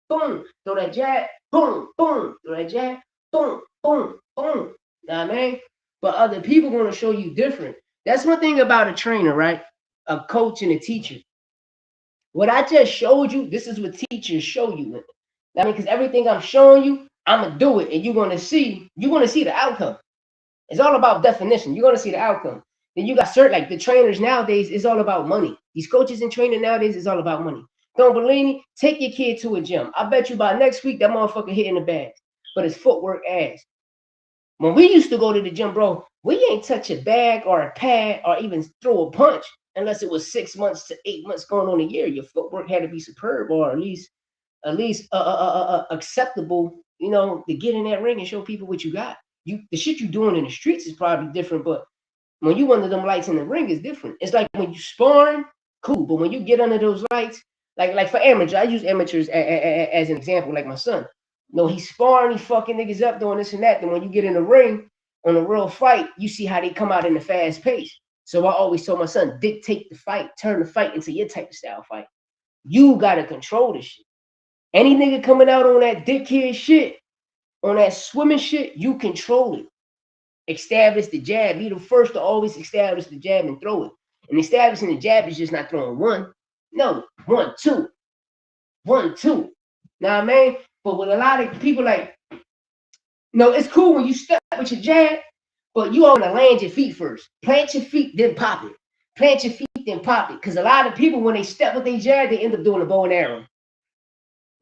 boom, throw that jab, boom, boom, throw that jab, boom, boom, boom. Know what I mean? But other people going to show you different. That's one thing about a trainer, right? A coach and a teacher. What I just showed you, this is what teachers show you. I mean, because everything I'm showing you, I'm gonna do it, and you're gonna see the outcome. It's all about definition. You're gonna see the outcome. Then you got certain, like the trainers nowadays, it's all about money. These coaches and trainers nowadays is all about money. Don't believe me? Take your kid to a gym. I bet you by next week that motherfucker hitting the bag. But his footwork ass. When we used to go to the gym, bro, we ain't touch a bag or a pad or even throw a punch unless it was 6 months to 8 months going on a year. Your footwork had to be superb or at least acceptable, to get in that ring and show people what you got. The shit you doing in the streets is probably different, but when you under them lights in the ring is different. It's like when you sparring, cool, but when you get under those lights, like for amateurs, I use amateurs as an example, like my son. No, he's sparring, he fucking niggas up doing this and that. Then when you get in the ring on a real fight, you see how they come out in the fast pace. So I always told my son, dictate the fight, turn the fight into your type of style fight. You gotta control this shit. Any nigga coming out on that dickhead shit, on that swimming shit, you control it. Establish the jab. Be the first to always establish the jab and throw it. And establishing the jab is just not throwing one. No, 1, 2. 1, 2. Know what I mean? But with a lot of people like, no, it's cool when you step with your jab, but you want to land your feet first. Plant your feet, then pop it. Plant your feet, then pop it. Because a lot of people, when they step with their jab, they end up doing a bow and arrow.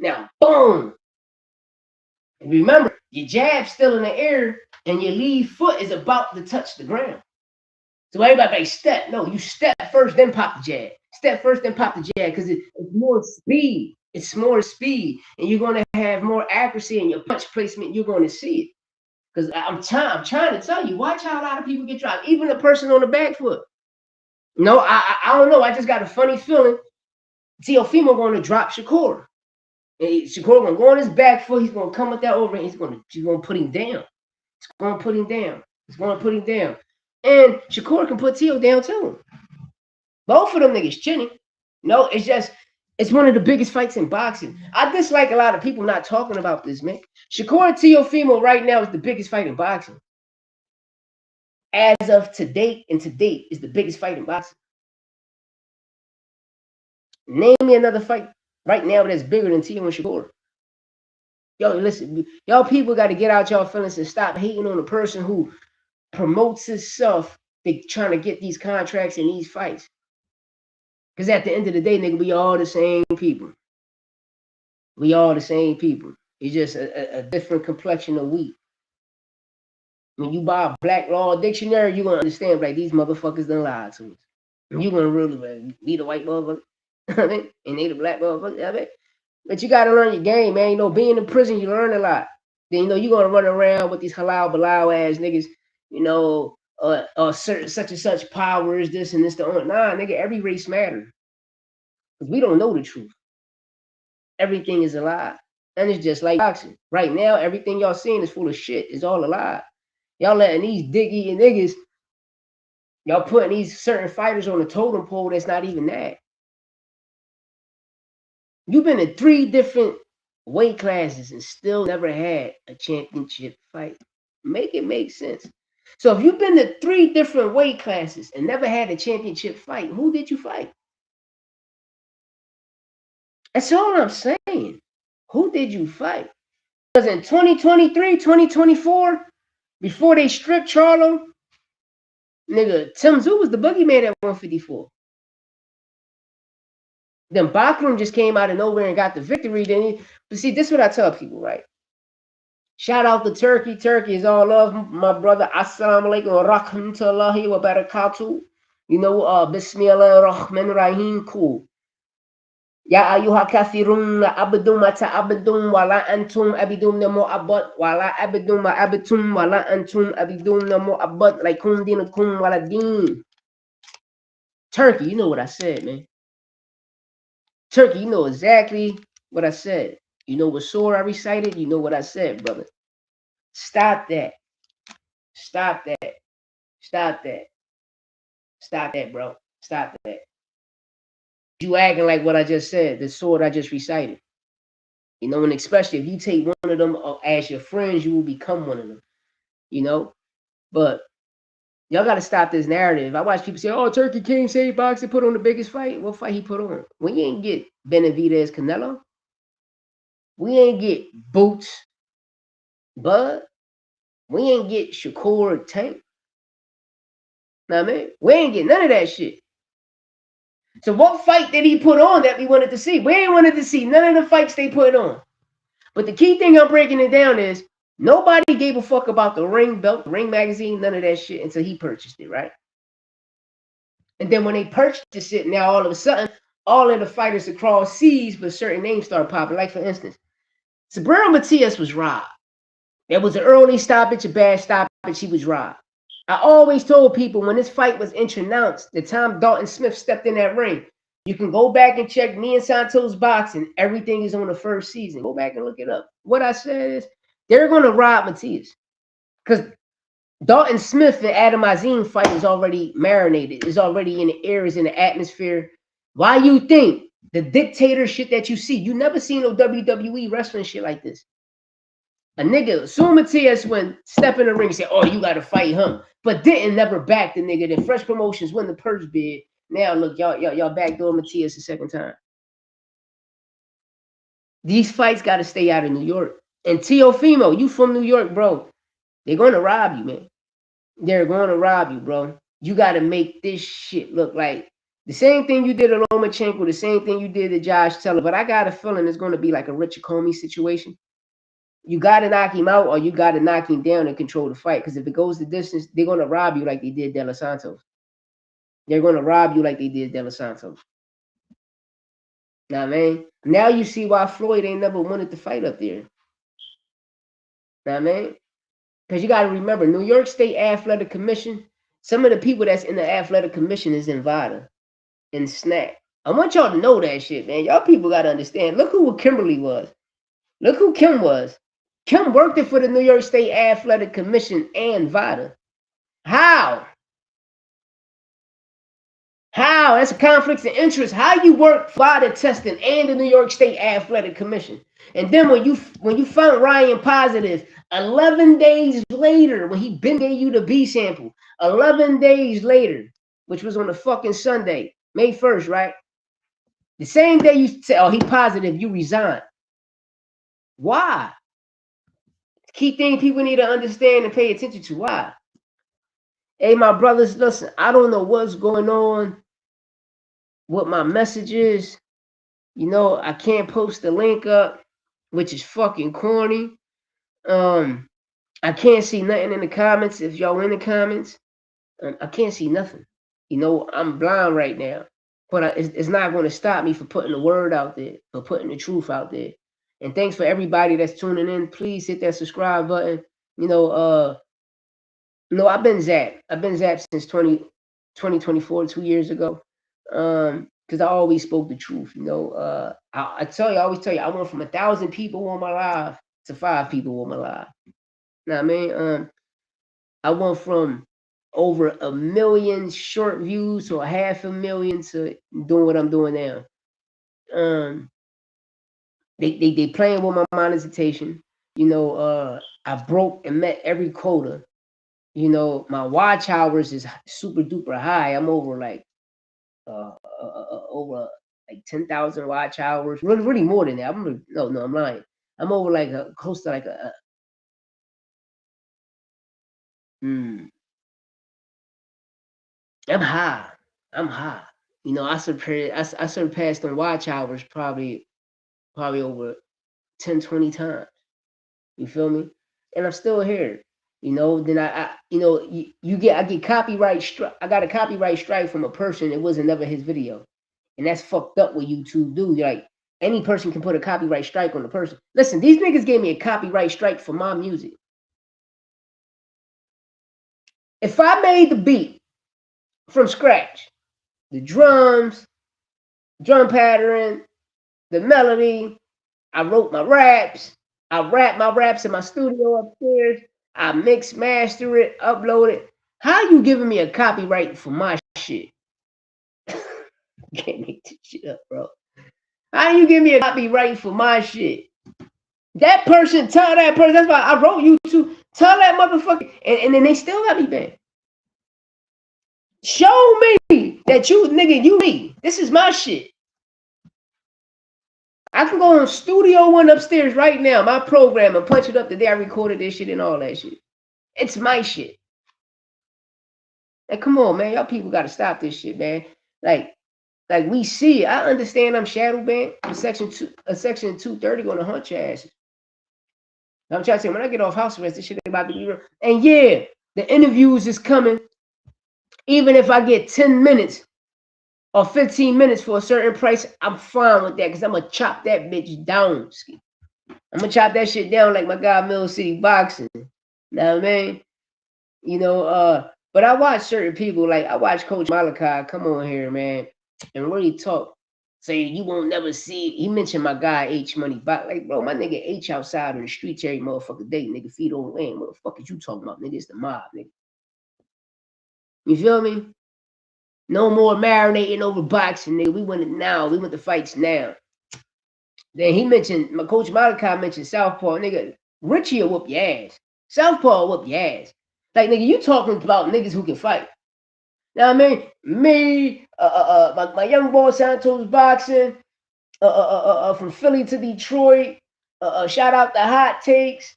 Now, boom. Remember, your jab's still in the air and your lead foot is about to touch the ground. So everybody step. No, you step first, then pop the jab. Step first, then pop the jab because it's more speed. It's more speed. And you're going to have more accuracy in your punch placement. You're going to see it. Because I'm trying to tell you, watch how a lot of people get dropped. Even a person on the back foot. No, I don't know. I just got a funny feeling Teofimo going to drop Shakur. Shakur gonna go on his back foot. He's gonna come with that over, and he's gonna put him down. He's gonna put him down. He's gonna put him down. And Shakur can put Teo down too. Both of them niggas chinning. No, it's one of the biggest fights in boxing. I dislike a lot of people not talking about this, man. Shakur and Teofimo right now is the biggest fight in boxing. As of to date is the biggest fight in boxing. Name me another fight right now that's bigger than Tio and Shakur. Yo, listen, y'all people got to get out y'all feelings and stop hating on a person who promotes himself trying to get these contracts and these fights. Because at the end of the day, nigga, we all the same people. We all the same people. It's just a different complexion of wheat. When you buy a Black Law Dictionary, you're going to understand, like, these motherfuckers done lied to us. You're going to really be the white motherfucker. I mean, and they the black motherfucker. I mean, but you got to learn your game, man. You know, being in prison, you learn a lot. Then, you know, you're going to run around with these halal balal ass niggas, you know, such and such powers, this and this, the other. Nah, nigga, every race matters. Because we don't know the truth. Everything is a lie. And it's just like boxing. Right now, everything y'all seeing is full of shit. It's all a lie. Y'all letting these dick-eating niggas, y'all putting these certain fighters on a totem pole that's not even that. You've been in 3 different weight classes and still never had a championship fight. Make it make sense. So if you've been to 3 different weight classes and never had a championship fight, who did you fight? That's all I'm saying. Who did you fight? Because in 2023, 2024, before they stripped Charlo, nigga, Tim Tszyu was the boogeyman at 154. Then Bakram just came out of nowhere and got the victory. But see, this is what I tell people, right? Shout out to Turkey. Turkey is all love, my brother. Assalamu alaikum wa rahmatullahi wa barakatuh. You know, Bismillah ar-Rahman ar-Rahim, cool. Ya ayuha kafirun abdum ma ta'abdum wa la antum abidum mu'abbad wa la abdum ma abtum wa la antum abidum mu'abbad laikum dinukum wa la din. Turkey, you know what I said, man. Turkey, you know exactly what I said. You know what surah I recited? You know what I said, brother. Stop that. Stop that. Stop that. Stop that, bro. Stop that. You acting like what I just said, the sword I just recited. You know, and especially if you take one of them as your friends, you will become one of them. You know? But y'all got to stop this narrative. I watch people say, oh, Turkey King say boxing put on the biggest fight. What fight he put on? We ain't get Benavidez Canelo. We ain't get Boots Bud. We ain't get Shakur Tank. Know what I mean? We ain't get none of that shit. So what fight did he put on that we wanted to see? We ain't wanted to see none of the fights they put on. But the key thing I'm breaking it down is nobody gave a fuck about the ring belt, the ring magazine, none of that shit until he purchased it, right? And then when they purchased it, now all of a sudden, all of the fighters across seas, but certain names start popping. Like, for instance, Subriel Matias was robbed. There was an early stoppage, a bad stoppage, he was robbed. I always told people when this fight was announced, the time Dalton Smith stepped in that ring, you can go back and check me and Santos boxing. Everything is on the first season. Go back and look it up. What I said is they're going to rob Matias because Dalton Smith and Adam Azim fight is already marinated. It's already in the air, is in the atmosphere. Why you think the dictator shit that you see, you never seen no WWE wrestling shit like this. A nigga, soon Matias went step in the ring and said, oh, you got to fight him. But didn't never back the nigga. Then Fresh Promotions win the purse bid. Now, look, y'all backdoor Matias the second time. These fights got to stay out of New York. And Teofimo, you from New York, bro. They're going to rob you, man. They're going to rob you, bro. You got to make this shit look like the same thing you did to Lomachenko, the same thing you did to Josh Taylor. But I got a feeling it's going to be like a Richard Comey situation. You got to knock him out or you got to knock him down and control the fight. Because if it goes the distance, they're going to rob you like they did De Los Santos. They're going to rob you like they did De Los Santos. Now, man, now you see why Floyd ain't never wanted to fight up there. Now, man, because you got to remember, New York State Athletic Commission, some of the people that's in the Athletic Commission is Nevada and Snack. I want y'all to know that shit, man. Y'all people got to understand. Look who Kimberly was. Look who Kim was. Kim worked for the New York State Athletic Commission and VADA. How? How? That's a conflict of interest. How you work VADA testing and the New York State Athletic Commission. And then when you found Ryan positive, 11 days later, when he been gave you the B sample, 11 days later, which was on a fucking Sunday, May 1st, right? The same day you say, oh, he positive, you resign. Why? Key thing people need to understand and pay attention to. Why? Hey, my brothers, listen, I don't know what's going on, what my message is. You know, I can't post the link up, which is fucking corny. I can't see nothing in the comments. If y'all in the comments, I can't see nothing. You know, I'm blind right now, but it's not going to stop me for putting the word out there, for putting the truth out there. And thanks for everybody that's tuning in. Please hit that subscribe button. No, I've been zapped. I've been zapped since 2024, 2 years ago. Because I always spoke the truth. You know, I always tell you, I went from 1,000 people on my live to 5 people on my live. Know what I mean? I went from over 1 million short views to 500,000 to doing what I'm doing now. They playing with my monetization. You know, I broke and met every quota. You know, my watch hours is super duper high. I'm over like over like 10,000 watch hours. Really more than that. I'm lying. I'm over like close to like I'm high. I'm high. You know, I surpassed on watch hours probably over 10, 20 times. You feel me? And I'm still here. You know, then I I get copyright strike. I got a copyright strike from a person. It wasn't never his video. And that's fucked up what YouTube do. Like, any person can put a copyright strike on the person. Listen, these niggas gave me a copyright strike for my music. If I made the beat from scratch, the drums, drum pattern, the melody, I wrote my raps, I rap my raps in my studio upstairs, I mix, master it, upload it. How you giving me a copyright for my shit? Can't make this shit up, bro. How you give me a copyright for my shit? That person, tell that person, that's why I wrote YouTube, tell that motherfucker, and then they still got me banned. Show me that you me. This is my shit. I can go on Studio One upstairs right now, my program, and punch it up the day I recorded this shit and all that shit. It's my shit. Like, come on, man. Y'all people got to stop this shit, man. Like we see it. I understand I'm shadow banned. Section 230 gonna hunt your asses. I'm trying to say, when I get off house arrest, this shit ain't about to be real. And yeah, the interviews is coming. Even if I get 10 minutes or 15 minutes for a certain price, I'm fine with that, because I'm going to chop that bitch down. I'm going to chop that shit down like my guy Mill City Boxing. Know what I mean? You know, but I watch certain people, like I watch Coach Malachi come on here, man, and really talk. Say, you won't never see. He mentioned my guy H Money Box. Like, bro, my nigga H outside on the streets every motherfucking day, nigga, feet on land. What the fuck is you talking about, nigga? It's the mob, nigga. You feel me? No more marinating over boxing, nigga. We went to fights now. Then he mentioned, my Coach Malachi mentioned Southpaw, nigga. Richie will whoop your ass. Southpaw will whoop your ass. Like, nigga, you talking about niggas who can fight. Now, I mean, me, my young boy Santos Boxing, from Philly to Detroit, shout out the Hot Takes,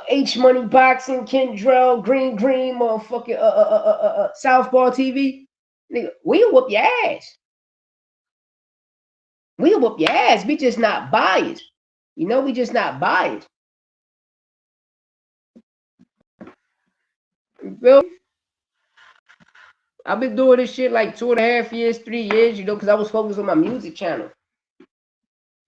H Money Boxing, Kendrell, Green, motherfucking, Southpaw TV. Nigga, we'll whoop your ass. We'll whoop your ass. We just not biased. You know, we just not biased. You feel me? I've been doing this shit like 2.5 years, 3 years, you know, because I was focused on my music channel.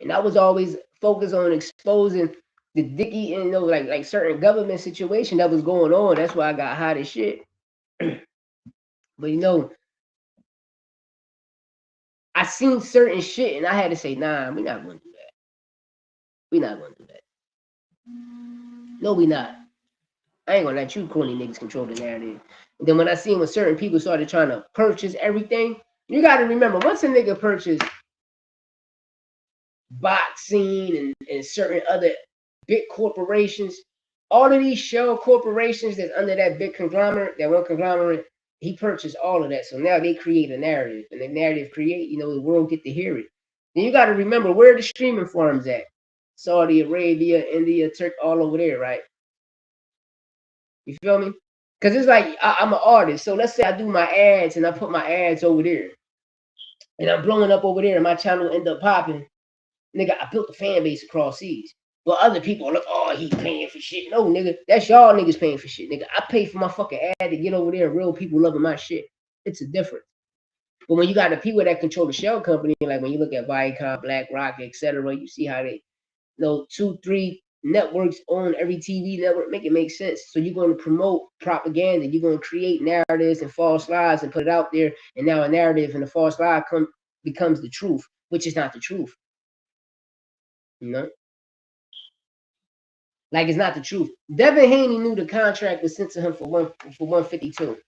And I was always focused on exposing the dicky, you know, like certain government situation that was going on. That's why I got hot as shit. But, you know, I seen certain shit and I had to say, nah, we're not going to do that. We're not going to do that. No, we not. I ain't going to let you corny niggas control the narrative. And then when I seen when certain people started trying to purchase everything, you got to remember, once a nigga purchased boxing and certain other big corporations, all of these shell corporations that's under that big conglomerate, that one conglomerate, he purchased all of that. So now they create a narrative, and the narrative create, you know, the world get to hear it. Then you got to remember where the streaming farms at. Saudi Arabia, India, Turkey, all over there, right? You feel me? Because it's like I'm an artist. So let's say I do my ads and I put my ads over there. And I'm blowing up over there and my channel end up popping. Nigga, I built a fan base across seas. But other people are like, oh, he paying for shit. No, nigga, that's y'all niggas paying for shit, nigga. I pay for my fucking ad to get over there. Real people loving my shit. It's a difference. But when you got the people that control the shell company, like when you look at Viacom, BlackRock, etc., you see how they, 2, 3 networks on every TV network, make it make sense. So you're going to promote propaganda. You're going to create narratives and false lies and put it out there. And now a narrative and a false lie becomes the truth, which is not the truth. You know? Like it's not the truth. Devin Haney knew the contract was sent to him for 152.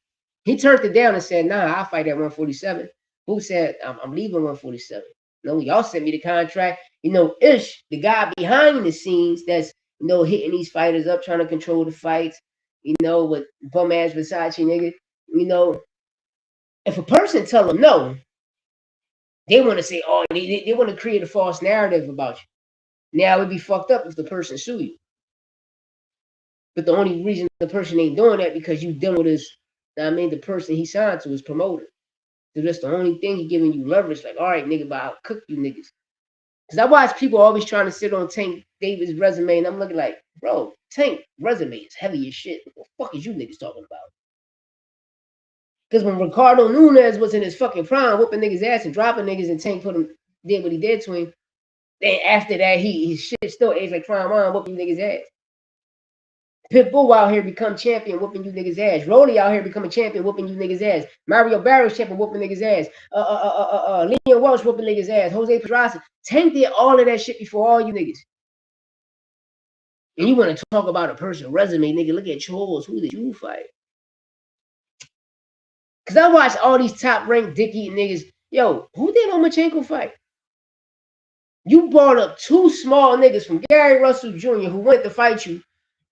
He turned it down and said, nah, I'll fight at 147. Who said, I'm leaving 147. No, y'all sent me the contract. Ish, the guy behind the scenes that's, hitting these fighters up, trying to control the fights, with bum ass Versace nigga. If a person tell them no, they want to say, oh, they want to create a false narrative about you. Now it'd be fucked up if the person sue you. But the only reason the person ain't doing that because you dealing with his, the person he signed to, his promoter. So that's the only thing he giving you leverage. Like, all right, nigga, but I'll cook you niggas. Because I watch people always trying to sit on Tank Davis' resume, and I'm looking like, bro, Tank resume is heavy as shit. What the fuck is you niggas talking about? Because when Ricardo Nunes was in his fucking prime, whooping niggas' ass and dropping niggas, and Tank did what he did to him, then after that, his shit still aged like Prime on, whooping you niggas' ass. Pitbull out here become champion, whooping you niggas' ass. Rolly out here becoming champion, whooping you niggas' ass. Mario Barrios champion, whooping niggas' ass. Leon Welsh whooping niggas' ass. Jose Pedraza. Tank did all of that shit before all you niggas. And you want to talk about a person's resume, nigga, look at yours. Who did you fight? Because I watched all these top-ranked dick-eating niggas. Yo, who did Lomachenko fight? You brought up 2 small niggas from Gary Russell Jr. who went to fight you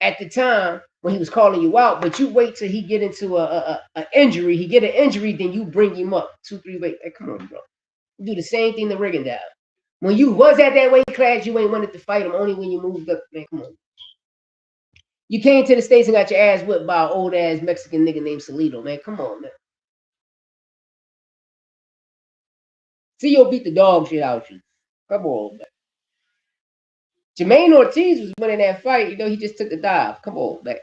at the time when he was calling you out, but you wait till he get into a injury. He get an injury, then you bring him up 2, 3 weight. Hey, come on, bro. You do the same thing to Rigondeaux. When you was at that weight class, you ain't wanted to fight him. Only when you moved up, man. Come on. You came to the States and got your ass whipped by an old ass Mexican nigga named Salito, man. Come on, man. Theo beat the dog shit out you. Come on, man. Jermaine Ortiz was winning that fight. He just took the dive. Come on, man.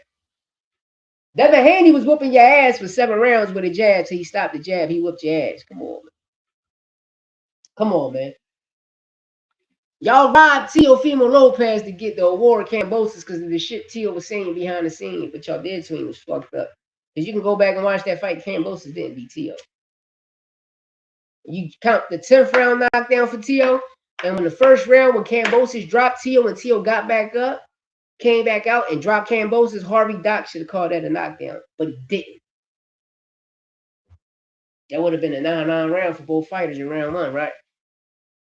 Devin Haney was whooping your ass for 7 rounds with a jab till he stopped the jab. He whooped your ass. Come on, man. Come on, man. Y'all robbed Teofimo Lopez to get the award of Cambosis because of the shit Teo was saying behind the scenes. But y'all did to him was fucked up. Because you can go back and watch that fight. Cambosis didn't beat Teo. You count the 10th round knockdown for Teo. And when the first round, when Cambosis dropped Teo and Teo got back up, came back out and dropped Cambosis, Harvey Dock should have called that a knockdown. But he didn't. That would have been a 9-9 round for both fighters in round 1, right?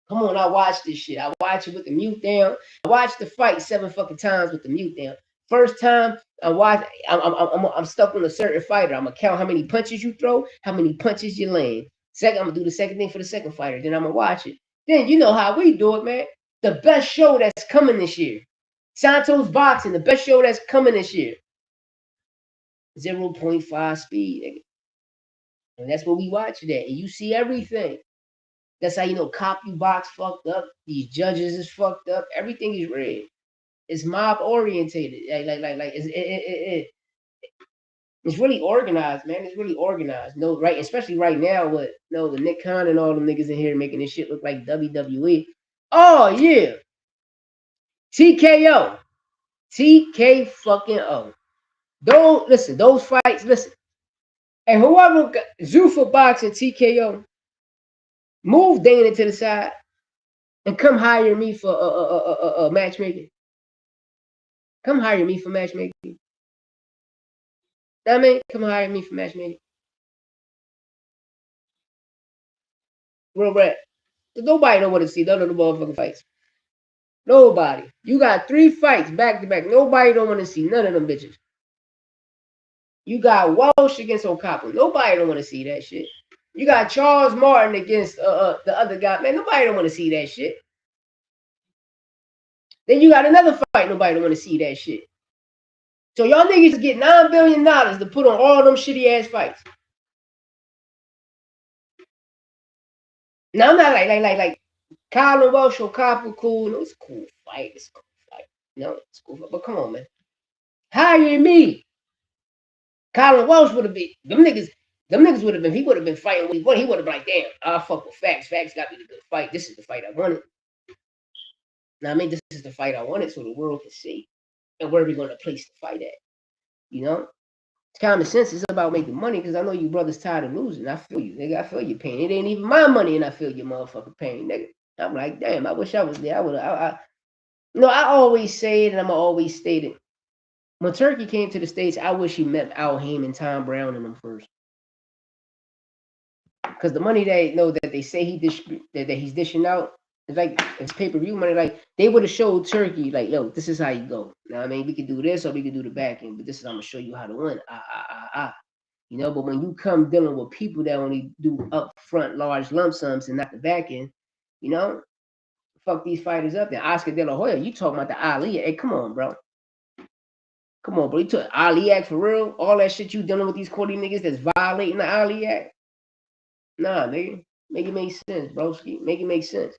Come on, I watched this shit. I watched it with the mute down. I watched the fight 7 fucking times with the mute down. First time I watched, I'm stuck on a certain fighter. I'm gonna count how many punches you throw, how many punches you land. Second, I'm gonna do the second thing for the second fighter. Then I'm gonna watch it. Then you know how we do it, man. The best show that's coming this year. Santos Boxing, the best show that's coming this year. 0.5 speed, nigga. And that's what we watch it at. And you see everything. That's how you know Copy Box fucked up. These judges is fucked up. Everything is rigged. It's mob orientated. It's really organized, man. It's really organized. No, right, especially right now with the Nick Khan and all them niggas in here making this shit look like WWE. Oh yeah. TKO. TK fucking O. Those fights, listen. And whoever got Zuffa Boxing TKO, move Dana to the side and come hire me for matchmaking. Come hire me for matchmaking. I mean, come hire me for matchmaking. Real rap. Nobody don't want to see none of the motherfucking fights. Nobody. You got 3 fights back to back. Nobody don't want to see none of them bitches. You got Walsh against Okapo. Nobody don't want to see that shit. You got Charles Martin against the other guy. Man, nobody don't want to see that shit. Then you got another fight. Nobody don't want to see that shit. So y'all niggas get $9 billion to put on all them shitty ass fights. Now I'm not like Colin Welsh or Copper cool. No, it's a cool fight. It's a cool fight. No, it's cool. But come on, man. Hire me. Colin Welsh would have been them niggas would have been. He would have been fighting what he wanted. He would have been like, damn, I'll fuck with Facts. Facts got me the good fight. This is the fight I wanted. Now I mean, this is the fight I wanted, so the world can see. And where are we going to place the fight at? You know, it's common sense. It's about making money because I know you brothers tired of losing. I feel you, nigga. I feel your pain. It ain't even my money, and I feel your motherfucking pain, nigga. I'm like, damn. I wish I was there. I would. No, I always say it, and I'm always state it. When Turkey came to the States, I wish he met Al Heyman, Tom Brown, and them first. Because the money they know that they say that he's dishing out, it's like it's pay-per-view money. Like they would have showed Turkey, like, yo, this is how you go. Now I mean, we can do this or we can do the back end, but this is I'm gonna show you how to win. You know, but when you come dealing with people that only do upfront large lump sums and not the back end, you know, fuck these fighters up there. Oscar De La Hoya, you talking about the Ali? Hey, come on, bro. Come on, bro. You took Ali Act for real? All that shit you dealing with these Cody niggas that's violating the Ali Act? Nah, nigga. Make it make sense, broski. Make it make sense.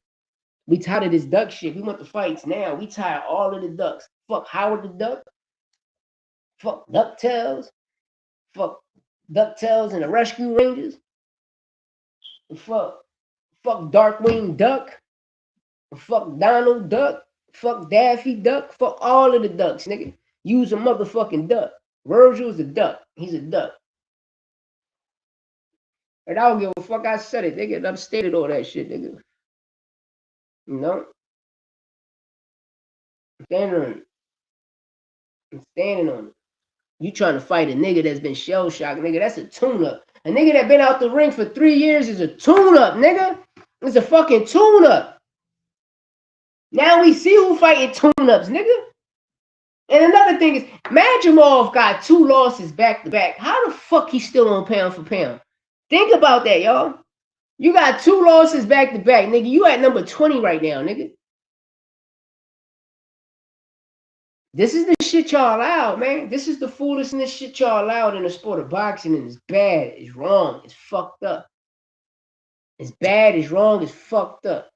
We tired of this duck shit. We want the fights now. We tired all of the ducks. Fuck Howard the Duck. Fuck DuckTales. Fuck DuckTales and the Rescue Rangers. Fuck Darkwing Duck. Fuck Donald Duck. Fuck Daffy Duck. Fuck all of the ducks, nigga. Use a motherfucking duck. Vergil's a duck. He's a duck. And I don't give a fuck. I said it, nigga. I've stated all that shit, nigga. You know? I'm standing on it. You trying to fight a nigga that's been shell shocked, nigga. That's a tune-up. A nigga that been out the ring for 3 years is a tune-up, nigga. It's a fucking tune-up. Now we see who fighting tune-ups, nigga. And another thing is, Madrimov got 2 losses back-to-back. How the fuck he still on pound for pound? Think about that, y'all. You got 2 losses back-to-back, nigga. You at number 20 right now, nigga. This is the shit y'all allowed, man. This is the foolishness shit y'all allowed in the sport of boxing, and it's bad. It's wrong. It's fucked up. It's bad. It's wrong. It's fucked up.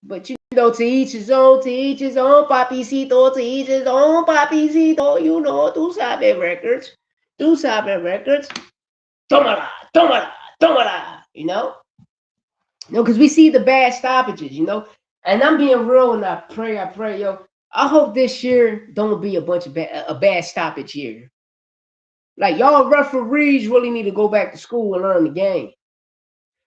But you know, to each his own, papicito, to each his own, papicito, you know, tú sabes records. Tómala, you know? No, because we see the bad stoppages, you know? And I'm being real, and I pray, yo. I hope this year don't be a bunch of a bad stoppage year. Like, y'all referees really need to go back to school and learn the game.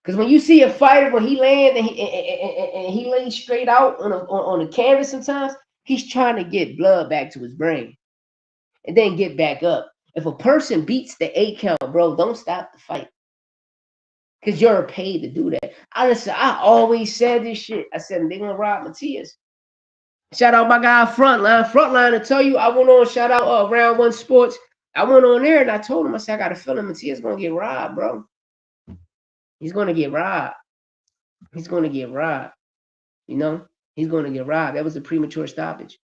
Because when you see a fighter, when he lands and he lays straight out on the canvas sometimes, he's trying to get blood back to his brain and then get back up. If a person beats the 8 count, bro, don't stop the fight. Because you're paid to do that. I always said this shit. I said, they're going to rob Matias. Shout out my guy Frontline. Frontline, to tell you, I went on, shout out Round 1 Sports. I went on there and I told him, I said, I got a feeling Matias going to get robbed, bro. He's going to get robbed. He's going to get robbed. You know? He's going to get robbed. That was a premature stoppage.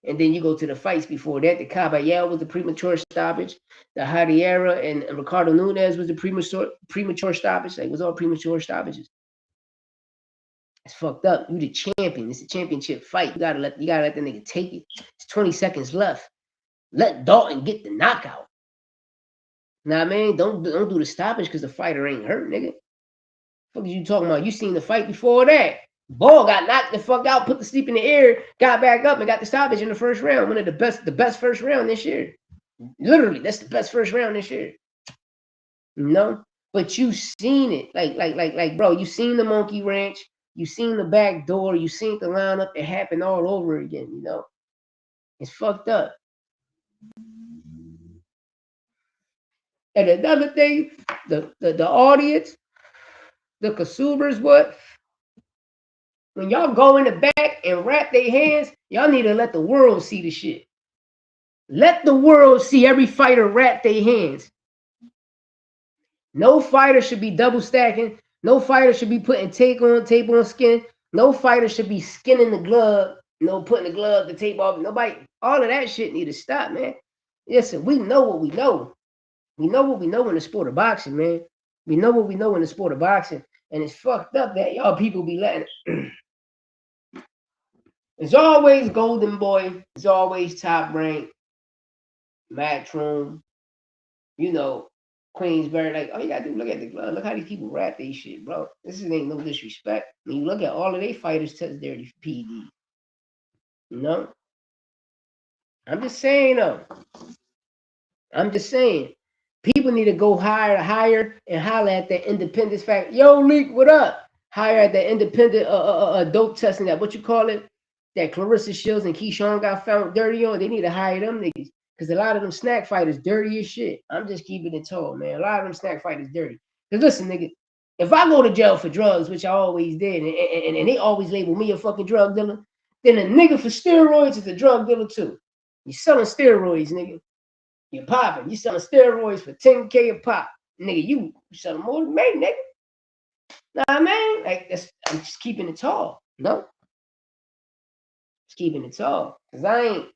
And then you go to the fights before that. The Caballero was the premature stoppage. The Jadiera and Ricardo Nunez was the premature stoppage. Like, it was all premature stoppages. It's fucked up. You the champion. It's a championship fight. You gotta let the nigga take it. It's 20 seconds left. Let Dalton get the knockout. Know what I mean? Don't do the stoppage because the fighter ain't hurt, nigga. What are you talking about? You seen the fight before that. Ball got knocked the fuck out, put the sleep in the air, got back up and got the stoppage in the first round. One of the best first round this year. Literally, that's the best first round this year. You know? But you seen it. Like, bro, you seen the monkey wrench. You seen the back door. You seen the lineup. It happened all over again, you know? It's fucked up. And another thing, the audience, the consumers, what? When y'all go in the back and wrap their hands, y'all need to let the world see the shit. Let the world see every fighter wrap their hands. No fighter should be double stacking. No fighter should be putting tape on skin. No fighter should be skinning the glove. No, putting the glove, the tape off. Nobody, all of that shit need to stop, man. Listen, we know what we know. We know what we know in the sport of boxing, man. We know what we know in the sport of boxing. And it's fucked up that y'all people be letting it. It's always Golden Boy. It's always Top Rank, Matchroom, you know, Queensberry. Like, all you gotta do, look at the glove. Look how these people rap they shit, bro. This ain't no disrespect. When you look at all of they fighters touch dirty PD. You know? I'm just saying, though. I'm just saying. People need to go higher, and holler at that independence fact. Yo, Leak, what up? Higher at that independent dope testing, that what you call it? That Clarissa Shields and Keyshawn got found dirty on. They need to hire them niggas. Because a lot of them snack fighters dirty as shit. I'm just keeping it tall, man. A lot of them snack fighters dirty. Because listen, nigga, if I go to jail for drugs, which I always did, and they always label me a fucking drug dealer, then a nigga for steroids is a drug dealer too. You selling steroids, nigga. You're popping. You selling steroids for 10K a pop. Nigga, you selling more than me, nigga. Nah, man. Like, I'm just keeping it tall. No? Just keeping it tall. Because I ain't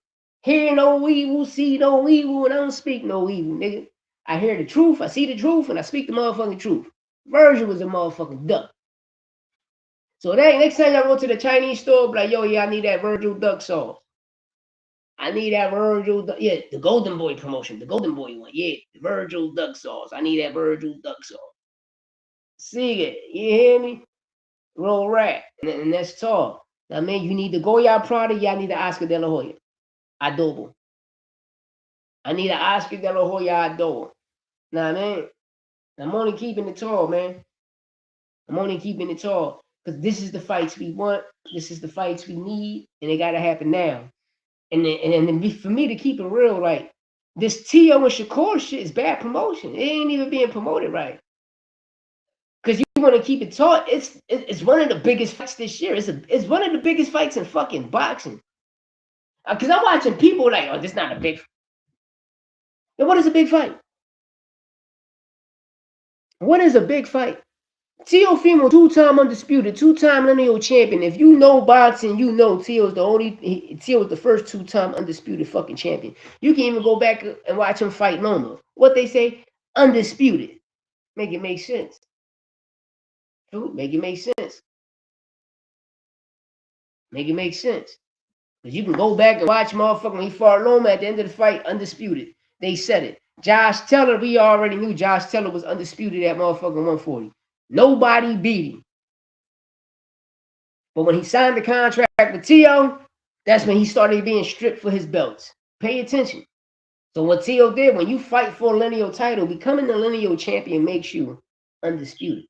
hear no evil, see no evil, and I don't speak no evil, nigga. I hear the truth, I see the truth, and I speak the motherfucking truth. Vergil was a motherfucking duck. So next time y'all go to the Chinese store, be like, yo, yeah, I need that Vergil duck sauce. I need that Vergil, yeah, the Golden Boy promotion, the Golden Boy one, yeah, the Vergil duck sauce. I need that Vergil duck sauce. See it, you hear me? Roll rat, and that's tall. I mean, you need the Goya product, y'all need the Oscar de la Hoya. Adobo. I need an Oscar de la Hoya adobo. Nah, man, I'm only keeping it tall, man. I'm only keeping it tall because this is the fights we want. This is the fights we need, and they gotta happen now. And for me to keep it real, like this Tio and Shakur shit is bad promotion. It ain't even being promoted right. Because you want to keep it tall. It's one of the biggest fights this year. It's one of the biggest fights in fucking boxing. Because I'm watching people like, oh, this is not a big fight. Then what is a big fight? What is a big fight? Teofimo, two-time undisputed, two-time lineal champion. If you know boxing, you know Teo's the first two-time undisputed fucking champion. You can even go back and watch him fight Loma. What they say, undisputed. Make it make sense. Make it make sense. Make it make sense. Because you can go back and watch motherfucker when he fought Loma at the end of the fight, undisputed. They said it. Josh Taylor, we already knew Josh Taylor was undisputed at motherfucking 140. Nobody beat him. But when he signed the contract with Tio, that's when he started being stripped for his belts. Pay attention. So what Tio did, when you fight for a lineal title, becoming the lineal champion makes you undisputed.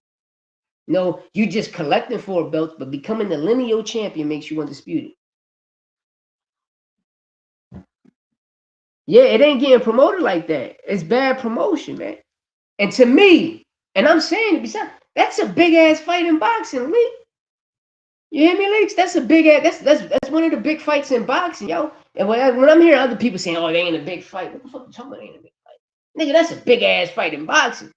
No, you just collecting for a belt, but becoming the lineal champion makes you undisputed. Yeah, it ain't getting promoted like that. It's bad promotion, man. And to me, and I'm saying it, that's a big ass fight in boxing, Lee. You hear me, Leaks? That's a big ass. That's one of the big fights in boxing, yo. And when I'm hearing other people saying, "Oh, they ain't a big fight," what the fuck you talking about? Ain't a big fight, nigga. That's a big ass fight in boxing.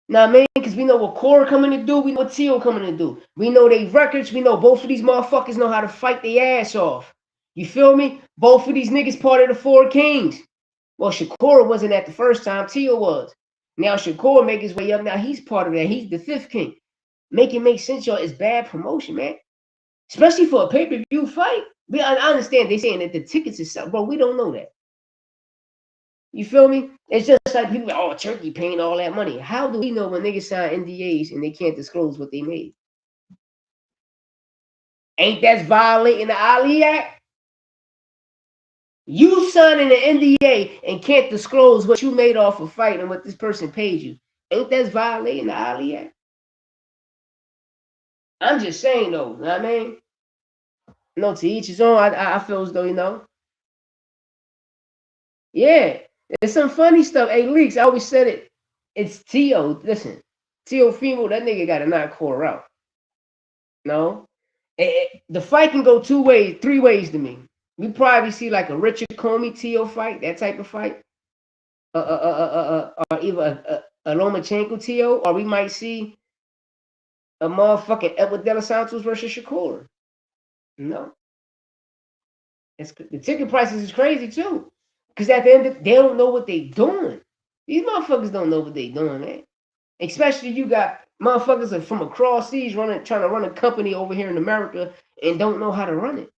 Now, man, because we know what Core coming to do, we know what Tio coming to do. We know they records. We know both of these motherfuckers know how to fight their ass off. You feel me? Both of these niggas part of the Four Kings. Well, Shakur wasn't at the first time. Tio was. Now Shakur make his way up. Now he's part of that. He's the fifth king. Make it make sense, y'all. It's bad promotion, man. Especially for a pay-per-view fight. I understand they saying that the tickets is something, but we don't know that. You feel me? It's just like people, oh, Turkey paying all that money. How do we know when niggas sign NDAs and they can't disclose what they made? Ain't that violating the Ali Act? You signing an NDA and can't disclose what you made off a fight and what this person paid you. Ain't that violating the Ali Act? I'm just saying, though, you know what I mean? No, to each his own. I feel as though, you know. Yeah, there's some funny stuff. Hey, Leaks, I always said it. It's Tio. Listen, Teofimo, that nigga got a non-core route. No? The fight can go 2 ways, 3 ways to me. We probably see like a Richard Comey Tio fight, that type of fight. or either a Lomachenko TO, or we might see a motherfucking Edward De Los Santos versus Shakur. No. The ticket prices is crazy too. Because at the end they don't know what they doing. These motherfuckers don't know what they doing, man. Especially you got motherfuckers that from across seas trying to run a company over here in America and don't know how to run it.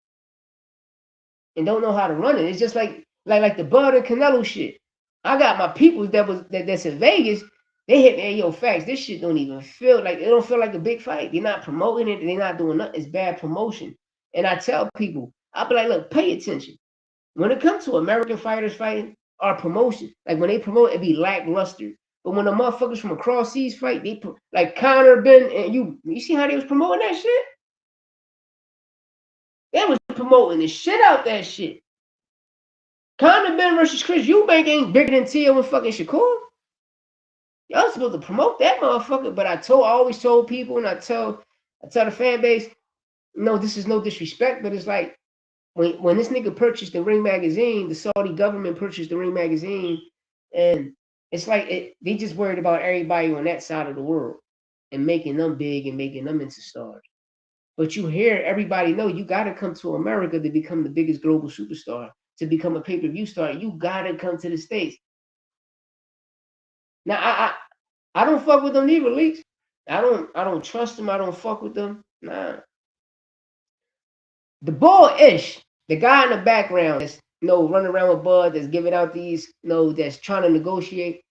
It's just like the Bud and Canelo shit. I got my people that's in Vegas. They hit me, hey, yo, facts. This shit don't even feel like, it don't feel like a big fight. They're not promoting it. They're not doing nothing. It's bad promotion. And I tell people, I'll be like, look, pay attention. When it comes to American fighters fighting, our promotion, like when they promote, it be lackluster. But when the motherfuckers from across seas fight, they like Conor, Ben, and you see how they was promoting that shit? They was promoting the shit out that shit. Conor Ben versus Chris Eubank ain't bigger than Tio and fucking Shakur. Y'all supposed to promote that motherfucker, but I always told people, and I tell the fan base, no, this is no disrespect, but it's like when this nigga purchased the Ring magazine, the Saudi government purchased the Ring magazine, and it's like they just worried about everybody on that side of the world and making them big and making them into stars. But you hear everybody know you got to come to America to become the biggest global superstar, to become a pay-per-view star. You got to come to the States. Now, I don't fuck with them neither, Leaks. I don't trust them. I don't fuck with them. Nah. The boy-ish, the guy in the background that's running around with Bud, that's giving out these, that's trying to negotiate.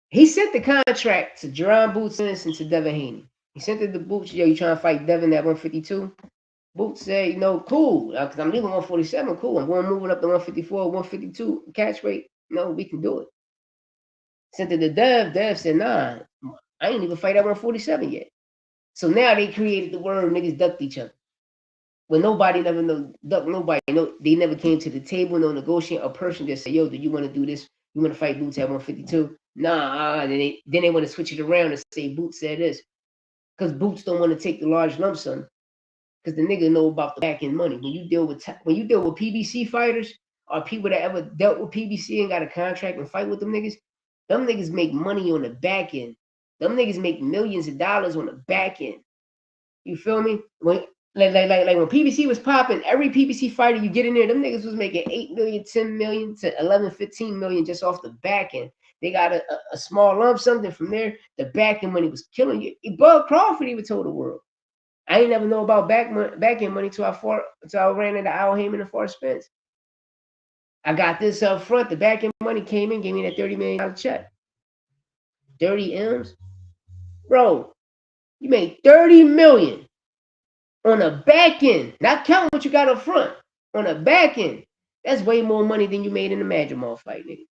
He sent the contract to Jerron Boots Ennis and to Devin Haney. He sent it to Boots, yo, you trying to fight Devin at 152? Boots said, cool, because I'm leaving 147, cool. I'm going moving up to 154, 152 catch rate. We can do it. Sent it to Dev. Dev said, nah, I ain't even fight at 147 yet. So now they created the word niggas ducked each other. When nobody never ducked nobody. They never came to the table, no negotiating. A person just said, yo, do you want to do this? You want to fight Boots at 152? Nah. Then they want to switch it around and say Boots said this. Because Boots don't want to take the large lump sum. Because the nigga know about the back end money. When you deal with PBC fighters or people that ever dealt with PBC and got a contract and fight with them niggas make money on the back end. Them niggas make millions of dollars on the back end. You feel me? When when PBC was popping, every PBC fighter you get in there, them niggas was making 8 million, 10 million to 11, 15 million just off the back end. They got a small lump something from there. The back end money was killing you. Bud Crawford even told the world. I ain't never know about back end money till I ran into Al Heyman and Forrest Spence. I got this up front. The back end money came in, gave me that $30 million check. 30 M's? Bro, you made 30 million on the back end. Not counting what you got up front. On the back end. That's way more money than you made in the Madrimal fight, nigga.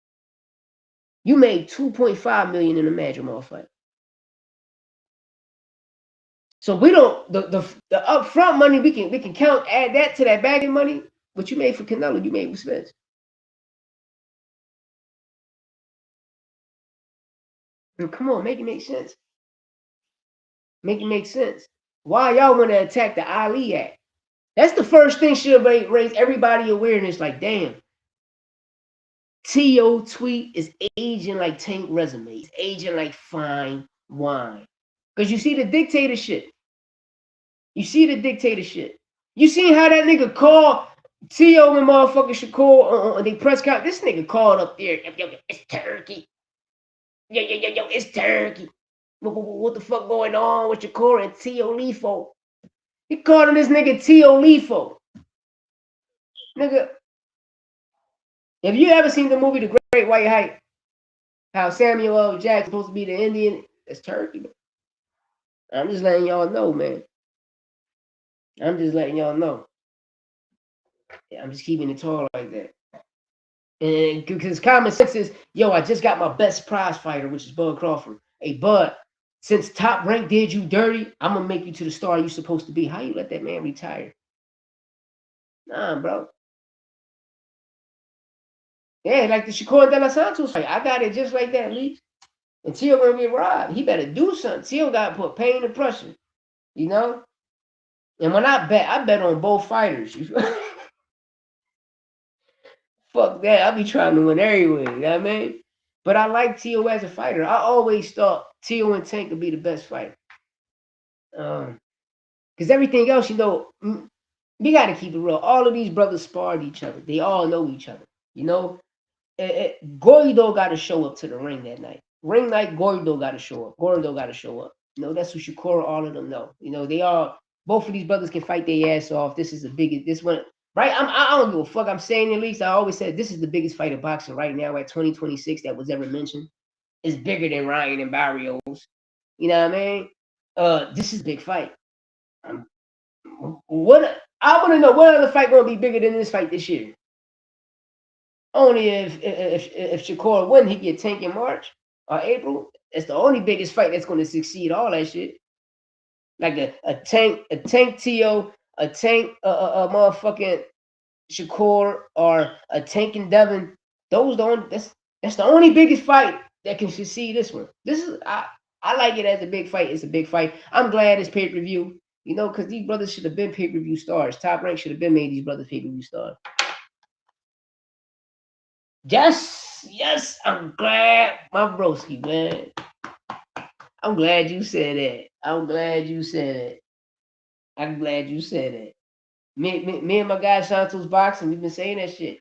You made 2.5 million in the Madrimal fight. So we don't the upfront money we can count, add that to that back end money. What you made for Canelo, you made with Spence. And come on, make it make sense. Make it make sense. Why y'all want to attack the Ali Act? That's the first thing should raise everybody awareness. Like, damn, T.O. tweet is aging like Tank resume. It's aging like fine wine. Because you see the dictator shit. You seen how that nigga called T.O. and motherfucking Shakur on the press conference? This nigga called up there. Yo, it's turkey. Yo, it's turkey. What the fuck going on with Shakur and T.O. Lefo? He called him this nigga T.O. Lefo. Nigga, have you ever seen the movie The Great White Hype? How Samuel L. Jackson's supposed to be the Indian? It's turkey. I'm just letting y'all know, man. I'm just letting y'all know. Yeah, I'm just keeping it tall like that. And because common sense is, yo, I just got my best prize fighter, which is Bud Crawford. Hey, Bud, since Top Rank did you dirty, I'm going to make you to the star you're supposed to be. How you let that man retire? Nah, bro. Yeah, like the Shakur De Los Santos fight. I got it just like that, Lee. And Tio going to get robbed. He better do something. Tio got to put pain and pressure. You know? And when I bet on both fighters. Fuck that. I be trying to win everywhere. You know what I mean? But I like Tio as a fighter. I always thought Tio and Tank would be the best fighter. Because everything else, we got to keep it real. All of these brothers sparred each other. They all know each other. You know, Gordo got to show up to the ring that night. Ring night, Gordo got to show up. Gordo got to show up. That's what Shakur, all of them know. They all, both of these brothers can fight their ass off. This is the biggest, this one, right? I don't give a fuck. I'm saying at least, I always said this is the biggest fight of boxing right now at 2026 that was ever mentioned. It's bigger than Ryan and Barrios. You know what I mean? This is a big fight. What I want to know, what other fight going to be bigger than this fight this year? Only if Shakur win, he get Tank in March or April. It's the only biggest fight that's going to succeed all that shit. Like a Tank Tio, a Tank motherfucking Shakur, or a Tank and Devin. That's the only biggest fight that can succeed this one. This is I like it as a big fight. It's a big fight. I'm glad it's pay-per-view. Because these brothers should have been pay-per-view stars. Top Rank should have been made these brothers pay-per-view stars. Yes, I'm glad, my broski, man. I'm glad you said that. Me and my guy Santos Boxing, we've been saying that shit.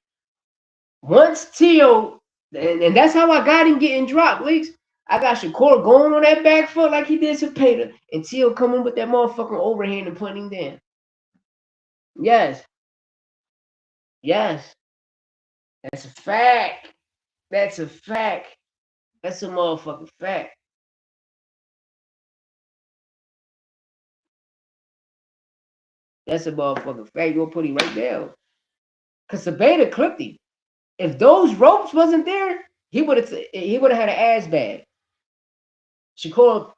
Once Tio, and that's how I got him getting dropped, Leaks. I got Shakur going on that back foot like he did Cepeda, and Tio coming with that motherfucking overhand and putting him down. Yes. That's a fact. That's a motherfucking fact. That's a motherfucking fact. You'll put him right down. Because Cepeda clipped him. If those ropes wasn't there, he would have had an ass bag. Shakur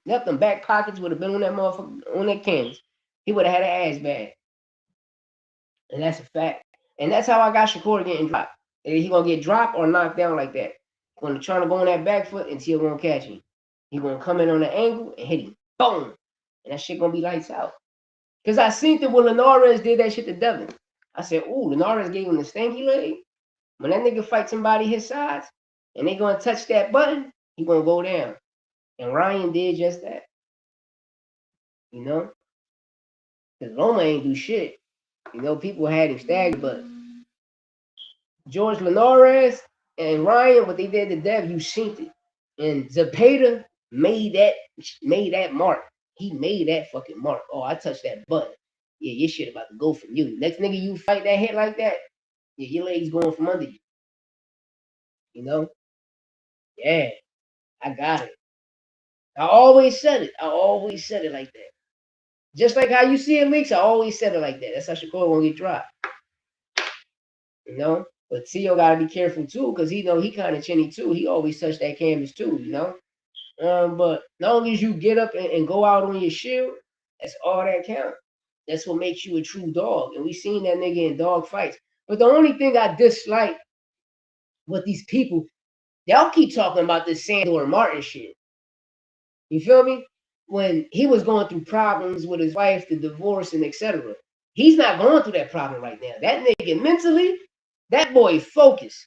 left them back pockets, would have been on that motherfucker, on that canvas. He would have had an ass bag. And that's a fact. And that's how I got Shakur getting dropped. He gonna get dropped or knocked down like that. When trying to go on that back foot and Tio gonna catch him. He gonna come in on an angle and hit him. Boom. And that shit gonna be lights out. Because I seen that when Linares did that shit to Devin. I said, ooh, Linares gave him the stanky leg. When that nigga fight somebody his size and they gonna touch that button, he gonna go down. And Ryan did just that. Because Loma ain't do shit. People had him staggered, but George Linares and Ryan, what they did to Dev, you seen it. And Cepeda made that mark. He made that fucking mark. Oh, I touched that button. Yeah, your shit about to go from you. Next nigga you fight that hit like that, yeah, your leg's going from under you. Yeah, I got it. I always said it like that. Just like how you see it, Leaks, I always said it like that. That's how Shakur won't get dropped. But Tio gotta be careful too, because he kind of chinny too. He always touch that canvas too, But as long as you get up and go out on your shield, that's all that counts. That's what makes you a true dog. And we seen that nigga in dog fights. But the only thing I dislike with these people, y'all keep talking about this Sandor Martin shit. You feel me? When he was going through problems with his wife, the divorce, and etc. He's not going through that problem right now. That nigga mentally, that boy focused.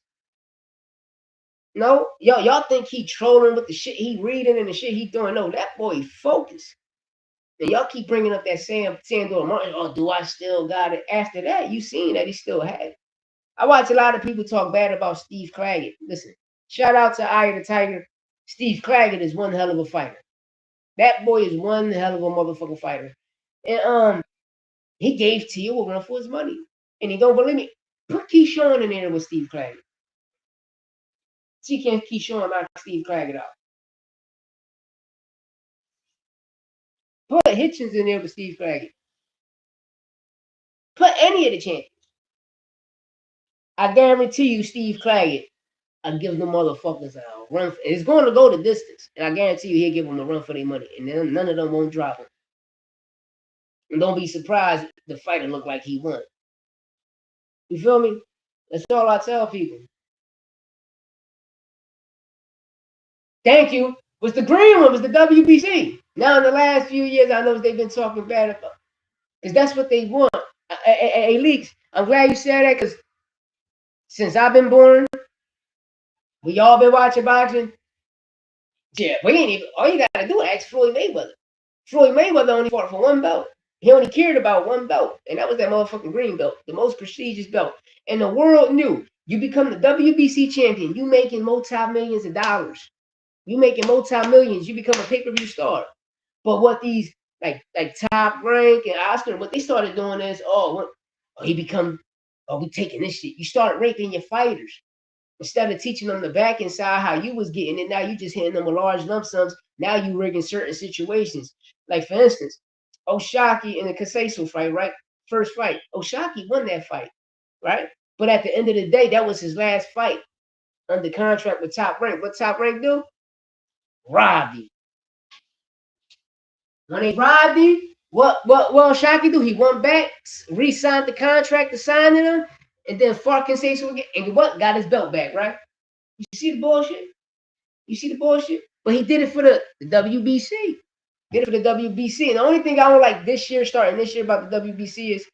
No, y'all think he trolling with the shit he reading and the shit he doing. No, that boy focused. And y'all keep bringing up that Sandor Martin. Oh, do I still got it? After that, you seen that he still had it. I watch a lot of people talk bad about Steve Claggett. Listen, shout out to Eye of the Tiger. Steve Claggett is one hell of a fighter. That boy is one hell of a motherfucking fighter. And he gave Tio a run for his money. And he don't believe me. Put Keyshawn in there with Steve Claggett. See, can Keyshawn knock Steve Claggett out? Put Hitchens in there with Steve Claggett. Put any of the champions. I guarantee you, Steve Claggett, I give them motherfuckers a run. It's going to go the distance. And I guarantee you, he'll give them a run for their money. And then none of them won't drop him. And don't be surprised the fighter look like he won. You feel me? That's all I tell people. Thank you. Was the green one, was the WBC. Now in the last few years, I know they've been talking bad about, because that's what they want. Hey, Leaks, I'm glad you said that, because since I've been born, we all been watching boxing. Yeah, we ain't even. All you gotta do is ask Floyd Mayweather. Floyd Mayweather only fought for one belt. He only cared about one belt, and that was that motherfucking green belt, the most prestigious belt. And the world knew you become the WBC champion, you making multi-millions of dollars. You making multi-millions, you become a pay-per-view star. But what these like Top Rank and Oscar, what they started doing is, we taking this shit. You start ranking your fighters. Instead of teaching them the back end side how you was getting it, now you just hitting them with large lump sums. Now you rigging certain situations. Like for instance, Oshaki in the Caseso fight, right? First fight. Oshaki won that fight, right? But at the end of the day, that was his last fight under contract with Top Rank. What Top Rank do? Robbed him. When they robbed him, what Oshaki do? He went back, re-signed the contract, assigning him, and then fought Caseso again. And what? Got his belt back, right? You see the bullshit? You see the bullshit? But he did it for the WBC. Did it for the WBC. And the only thing I don't like starting this year about the WBC is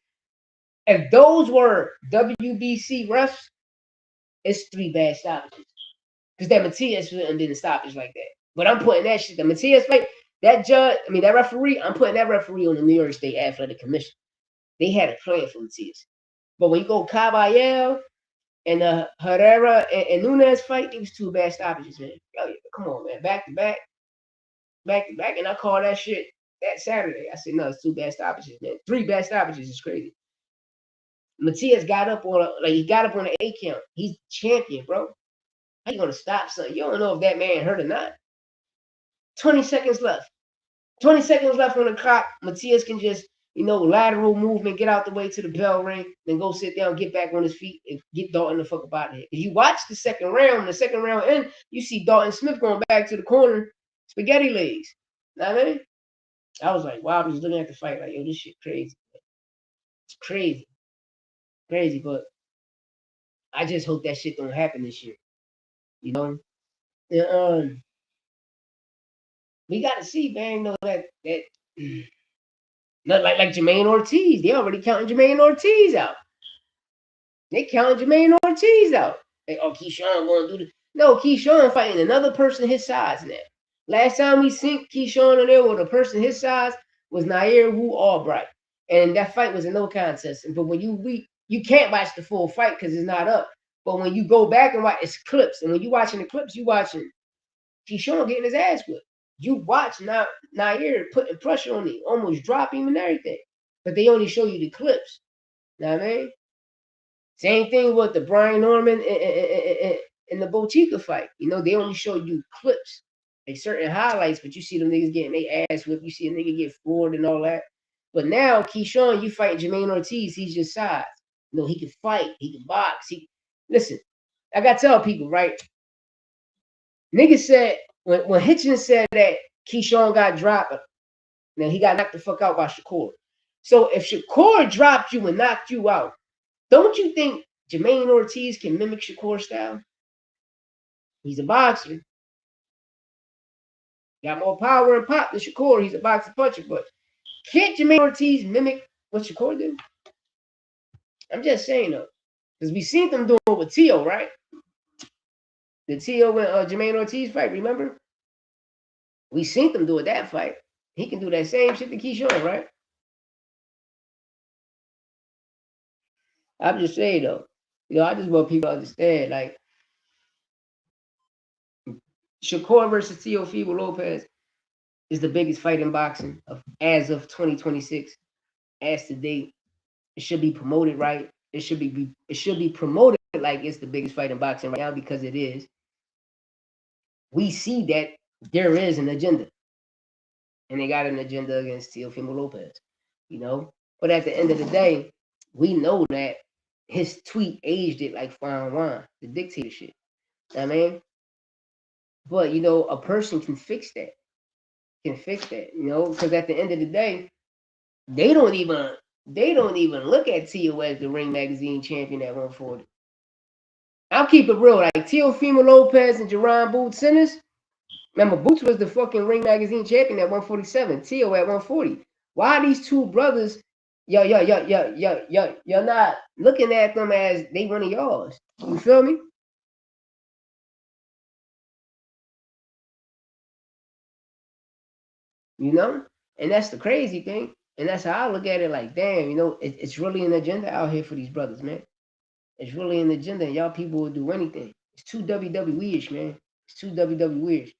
if those were WBC refs, it's 3 bad stoppages. Because that Matias didn't stoppage like that. But I'm putting that shit, the Matias fight, that referee, I'm putting that referee on the New York State Athletic Commission. They had a plan for Matias. But when you go Caballero and the Herrera and Nunes fight, it was 2 bad stoppages, man. Yo, come on, man. Back to back. And I call that shit that Saturday. I said, no, it's 2 bad stoppages, man. 3 bad stoppages is crazy. Matias got up on an 8 count. He's champion, bro. How you gonna stop something? You don't know if that man hurt or not. 20 seconds left. 20 seconds left on the clock. Matias can just, lateral movement, get out the way to the bell ring, then go sit down, get back on his feet, and get Dalton the fuck up out of here. If you watch the second round end, you see Dalton Smith going back to the corner, spaghetti legs. Know what I mean? I was like, wow, I was looking at the fight like, yo, this shit crazy. It's crazy. Crazy, but I just hope that shit don't happen this year. You know? And, we got to see, man, that not like Jermaine Ortiz. They already counting Jermaine Ortiz out. They counting Jermaine Ortiz out. Like, Keyshawn going to do this. No, Keyshawn fighting another person his size now. Last time we seen Keyshawn on there with a person his size was Nair Wu Albright. And that fight was a no contest. But when you can't watch the full fight because it's not up. But when you go back and watch, it's clips. And when you watching the clips, you watching Keyshawn getting his ass whipped. You watch Nair putting pressure on him, almost dropping him and everything. But they only show you the clips. You know what I mean? Same thing with the Brian Norman and the Bochica fight. They only show you clips, like certain highlights, but you see them niggas getting their ass whipped. You see a nigga get floored and all that. But now, Keyshawn, you fighting Jermaine Ortiz, he's just size. He can fight, he can box. Listen, I got to tell people, right? Niggas said, when Hitchens said that Keyshawn got dropped, now he got knocked the fuck out by Shakur. So if Shakur dropped you and knocked you out, don't you think Jermaine Ortiz can mimic Shakur's style? He's a boxer. Got more power and pop than Shakur. He's a boxer puncher, but can't Jermaine Ortiz mimic what Shakur did? I'm just saying though, because we seen them doing it with Tio, right? The Tio and Jermaine Ortiz fight, remember? We seen them do it that fight. He can do that same shit to Keyshawn, right? I'm just saying though, I just want people to understand, like, Shakur versus Teofimo Lopez is the biggest fight in boxing as of 2026. As to date, it should be promoted right. It should be promoted like it's the biggest fight in boxing right now because it is. We see that there is an agenda, and they got an agenda against Teofimo Lopez, But at the end of the day, we know that his tweet aged it like fine wine, the dictatorship. I mean, but a person can fix that. Because at the end of the day, they don't even look at Tio as the Ring Magazine champion at 140. I'll keep it real. Like Teofimo Lopez and Jerron Boots Ennis. Remember, Boots was the fucking Ring Magazine champion at 147. Tio at 140. Why are these two brothers You're not looking at them as they one of yours. You feel me? You know? And that's the crazy thing. And that's how I look at it like, damn, it's really an agenda out here for these brothers, man. It's really an agenda, and y'all people will do anything. It's too WWE-ish, man. It's too WWE-ish,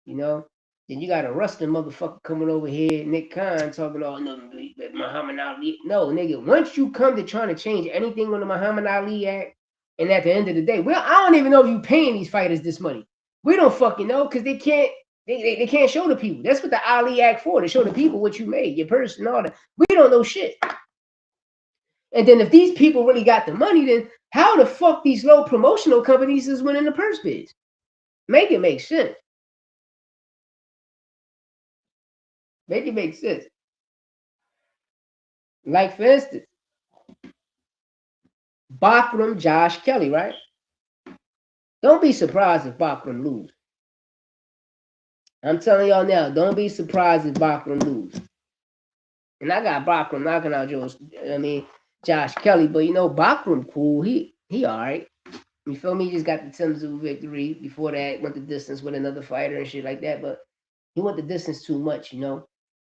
you know? Then you got a wrestling motherfucker coming over here, Nick Khan, talking all nothing but Muhammad Ali. No, nigga, once you come to trying to change anything on the Muhammad Ali Act, and at the end of the day, well, I don't even know if you paying these fighters this money. We don't fucking know because they can't show the people. That's what the Ali Act for, to show the people what you made, your person, all that. We don't know shit. And then if these people really got the money, then how the fuck these low promotional companies is winning the purse bids? Make it make sense. Make it make sense. Like for instance, Bachram Josh Kelly, right? Don't be surprised if Bachram lose. I'm telling y'all now, don't be surprised if Bachram lose. And I got Bachram knocking out Josh Kelly, but Bachram cool. He all right. You feel me? He just got the Timzu victory. Before that, went the distance with another fighter and shit like that. But he went the distance too much,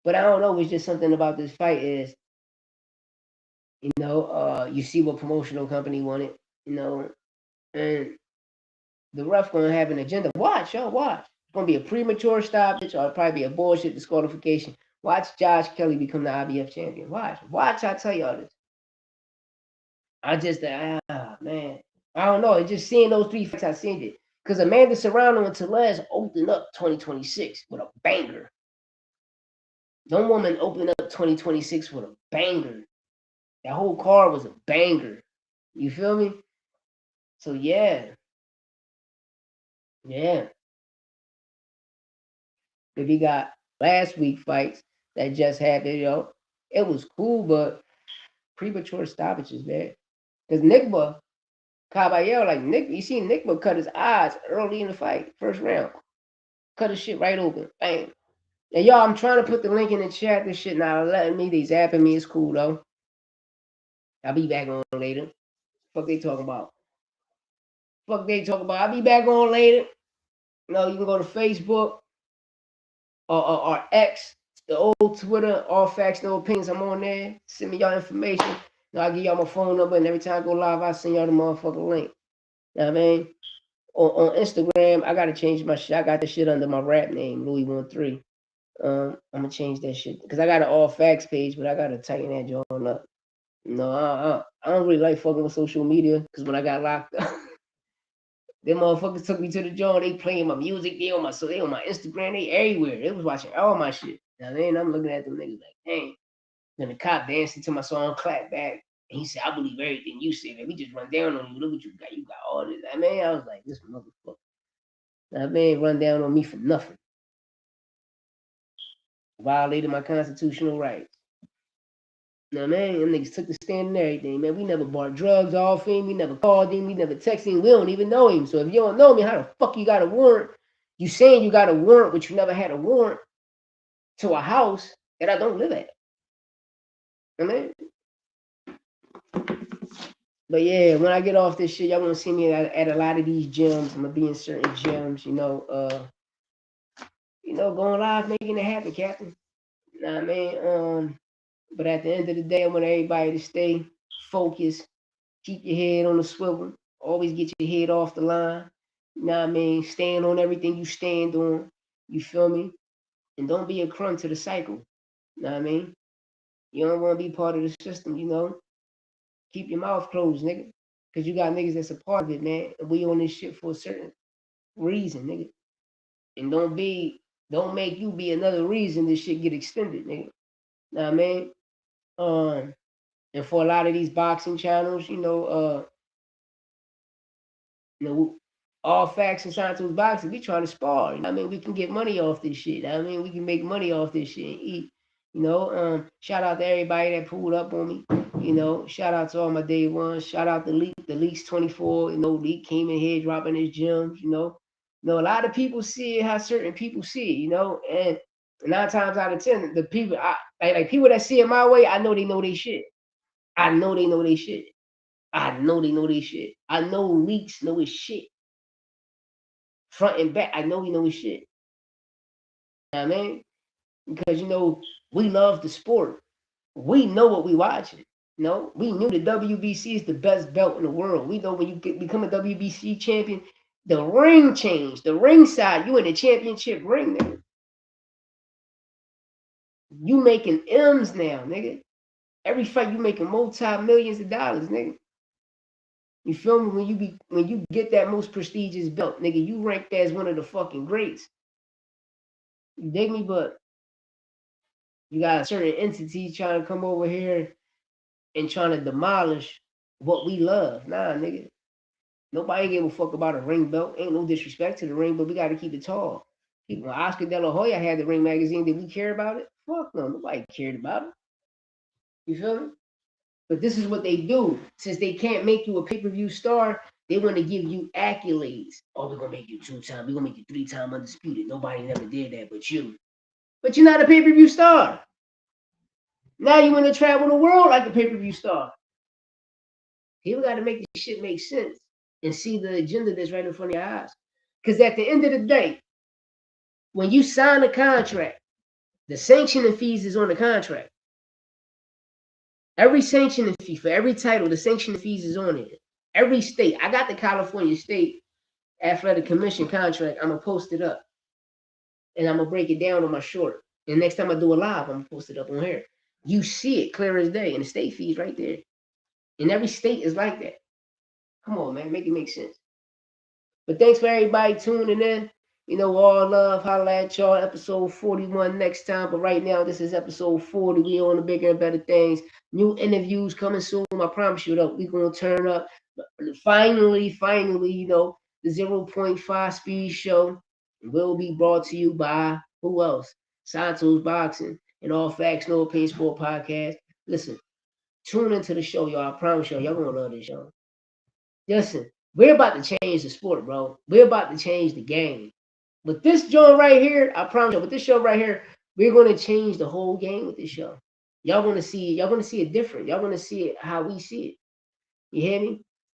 But I don't know. It's just something about this fight is, you see what promotional company wanted, and the ref gonna have an agenda. Watch, y'all, watch. It's gonna be a premature stoppage, or it'll probably be a bullshit disqualification. Watch Josh Kelly become the IBF champion. Watch. I tell y'all this. I just, man, I don't know. It's just seeing those three fights, I seen it. Because Amanda Serrano and Tellez opened up 2026 with a banger. No woman opened up 2026 with a banger. That whole card was a banger. You feel me? So yeah. Yeah. If you got last week fights that just happened, it was cool, but premature stoppages, man. Because Nickba Caballero, you see Nickba cut his eyes early in the fight, first round. Cut his shit right open. Bang. And y'all, I'm trying to put the link in the chat. This shit not letting me. They zapping me. It's cool though. I'll be back on later. Fuck they talking about. I'll be back on later. You can go to Facebook or X, the old Twitter, all facts, no opinions. I'm on there. Send me y'all information. I'll give y'all my phone number, and every time I go live, I'll send y'all the motherfucking link. You know what I mean? On Instagram, I gotta change my shit. I got the shit under my rap name, Louis13. I'm gonna change that shit because I got an all facts page, but I gotta tighten that joint up. I don't really like fucking with social media because when I got locked up, them motherfuckers took me to the joint. They playing my music. They on my Instagram. They everywhere. They was watching all my shit. Now then, I'm looking at them niggas like, dang. Then the cop dancing to my song, clap back. And he said, I believe everything you say, man. We just run down on you. Look what you got. You got all this. I was like, this motherfucker. That man run down on me for nothing. Violated my constitutional rights. Now, man, them niggas took the stand and everything, man. We never bought drugs off him. We never called him. We never texted him. We don't even know him. So if you don't know me, how the fuck you got a warrant? You saying you got a warrant, but you never had a warrant to a house that I don't live at. I mean, but yeah, when I get off this shit, y'all gonna see me at a lot of these gyms. I'm gonna be in certain gyms, going live, making it happen, Captain. Nah, man. But at the end of the day, I want everybody to stay focused, keep your head on the swivel, always get your head off the line. Stand on everything you stand on. You feel me? And don't be a crumb to the cycle. You don't want to be part of the system, Keep your mouth closed, nigga. Because you got niggas that's a part of it, man. And we on this shit for a certain reason, nigga. And don't make you be another reason this shit get extended, nigga. And for a lot of these boxing channels, all facts and Santos boxing, we trying to spar. We can get money off this shit. We can make money off this shit and eat. Shout out to everybody that pulled up on me. Shout out to all my day ones. Shout out to Leaks 24. Leak came in here dropping his gems. A lot of people see it how certain people see it. And 9 times out of 10, the people Like people that see it my way, I know they know they shit. I know they know they shit. I know they know they shit. I know Leaks know his shit. Front and back, I know he know his shit. You know what I mean? Because we love the sport. We know what we watching. We knew the WBC is the best belt in the world. We know when you become a WBC champion, the ring changed. The ring side, you in the championship ring, nigga. You making M's now, nigga. Every fight you making multi-millions of dollars, nigga. You feel me? When you get that most prestigious belt, nigga, you ranked as one of the fucking greats. You dig me? But you got a certain entity trying to come over here and trying to demolish what we love. Nah, nigga. Nobody gave a fuck about a ring belt. Ain't no disrespect to the ring, but we got to keep it tall. People, Oscar De La Hoya had the Ring magazine. Did we care about it? Fuck no. Nobody cared about it. You feel me? But this is what they do. Since they can't make you a pay-per-view star, they want to give you accolades. Oh, we're going to make you 2-time. We're going to make you 3-time undisputed. Nobody never did that but you. But you're not a pay-per-view star. Now you want to travel the world like a pay-per-view star. People got to make this shit make sense and see the agenda that's right in front of your eyes. Because at the end of the day, when you sign a contract, the sanctioning fees is on the contract. Every sanctioning fee for every title, the sanctioning fees is on it. Every state. I got the California State Athletic Commission contract. I'm going to post it up. And I'm going to break it down on my short. And next time I do a live, I'm going to post it up on here. You see it clear as day. And the state fees right there. And every state is like that. Come on, man. Make it make sense. But thanks for everybody tuning in. All love. Holla at y'all. Episode 41 next time. But right now, this is episode 40. We on the bigger and better things. New interviews coming soon. I promise you, though, we going to turn up. Finally, the 0.5 Speed Show will be brought to you by who else? Santos Boxing and All Facts, No Opinion Sport Podcast. Listen, tune into the show, y'all. I promise y'all going to love this show. Listen, we're about to change the sport, bro. We're about to change the game. With this joint right here, I promise you, with this show right here, we're going to change the whole game with this show. Y'all going to see it different. Y'all going to see it how we see it. You hear me?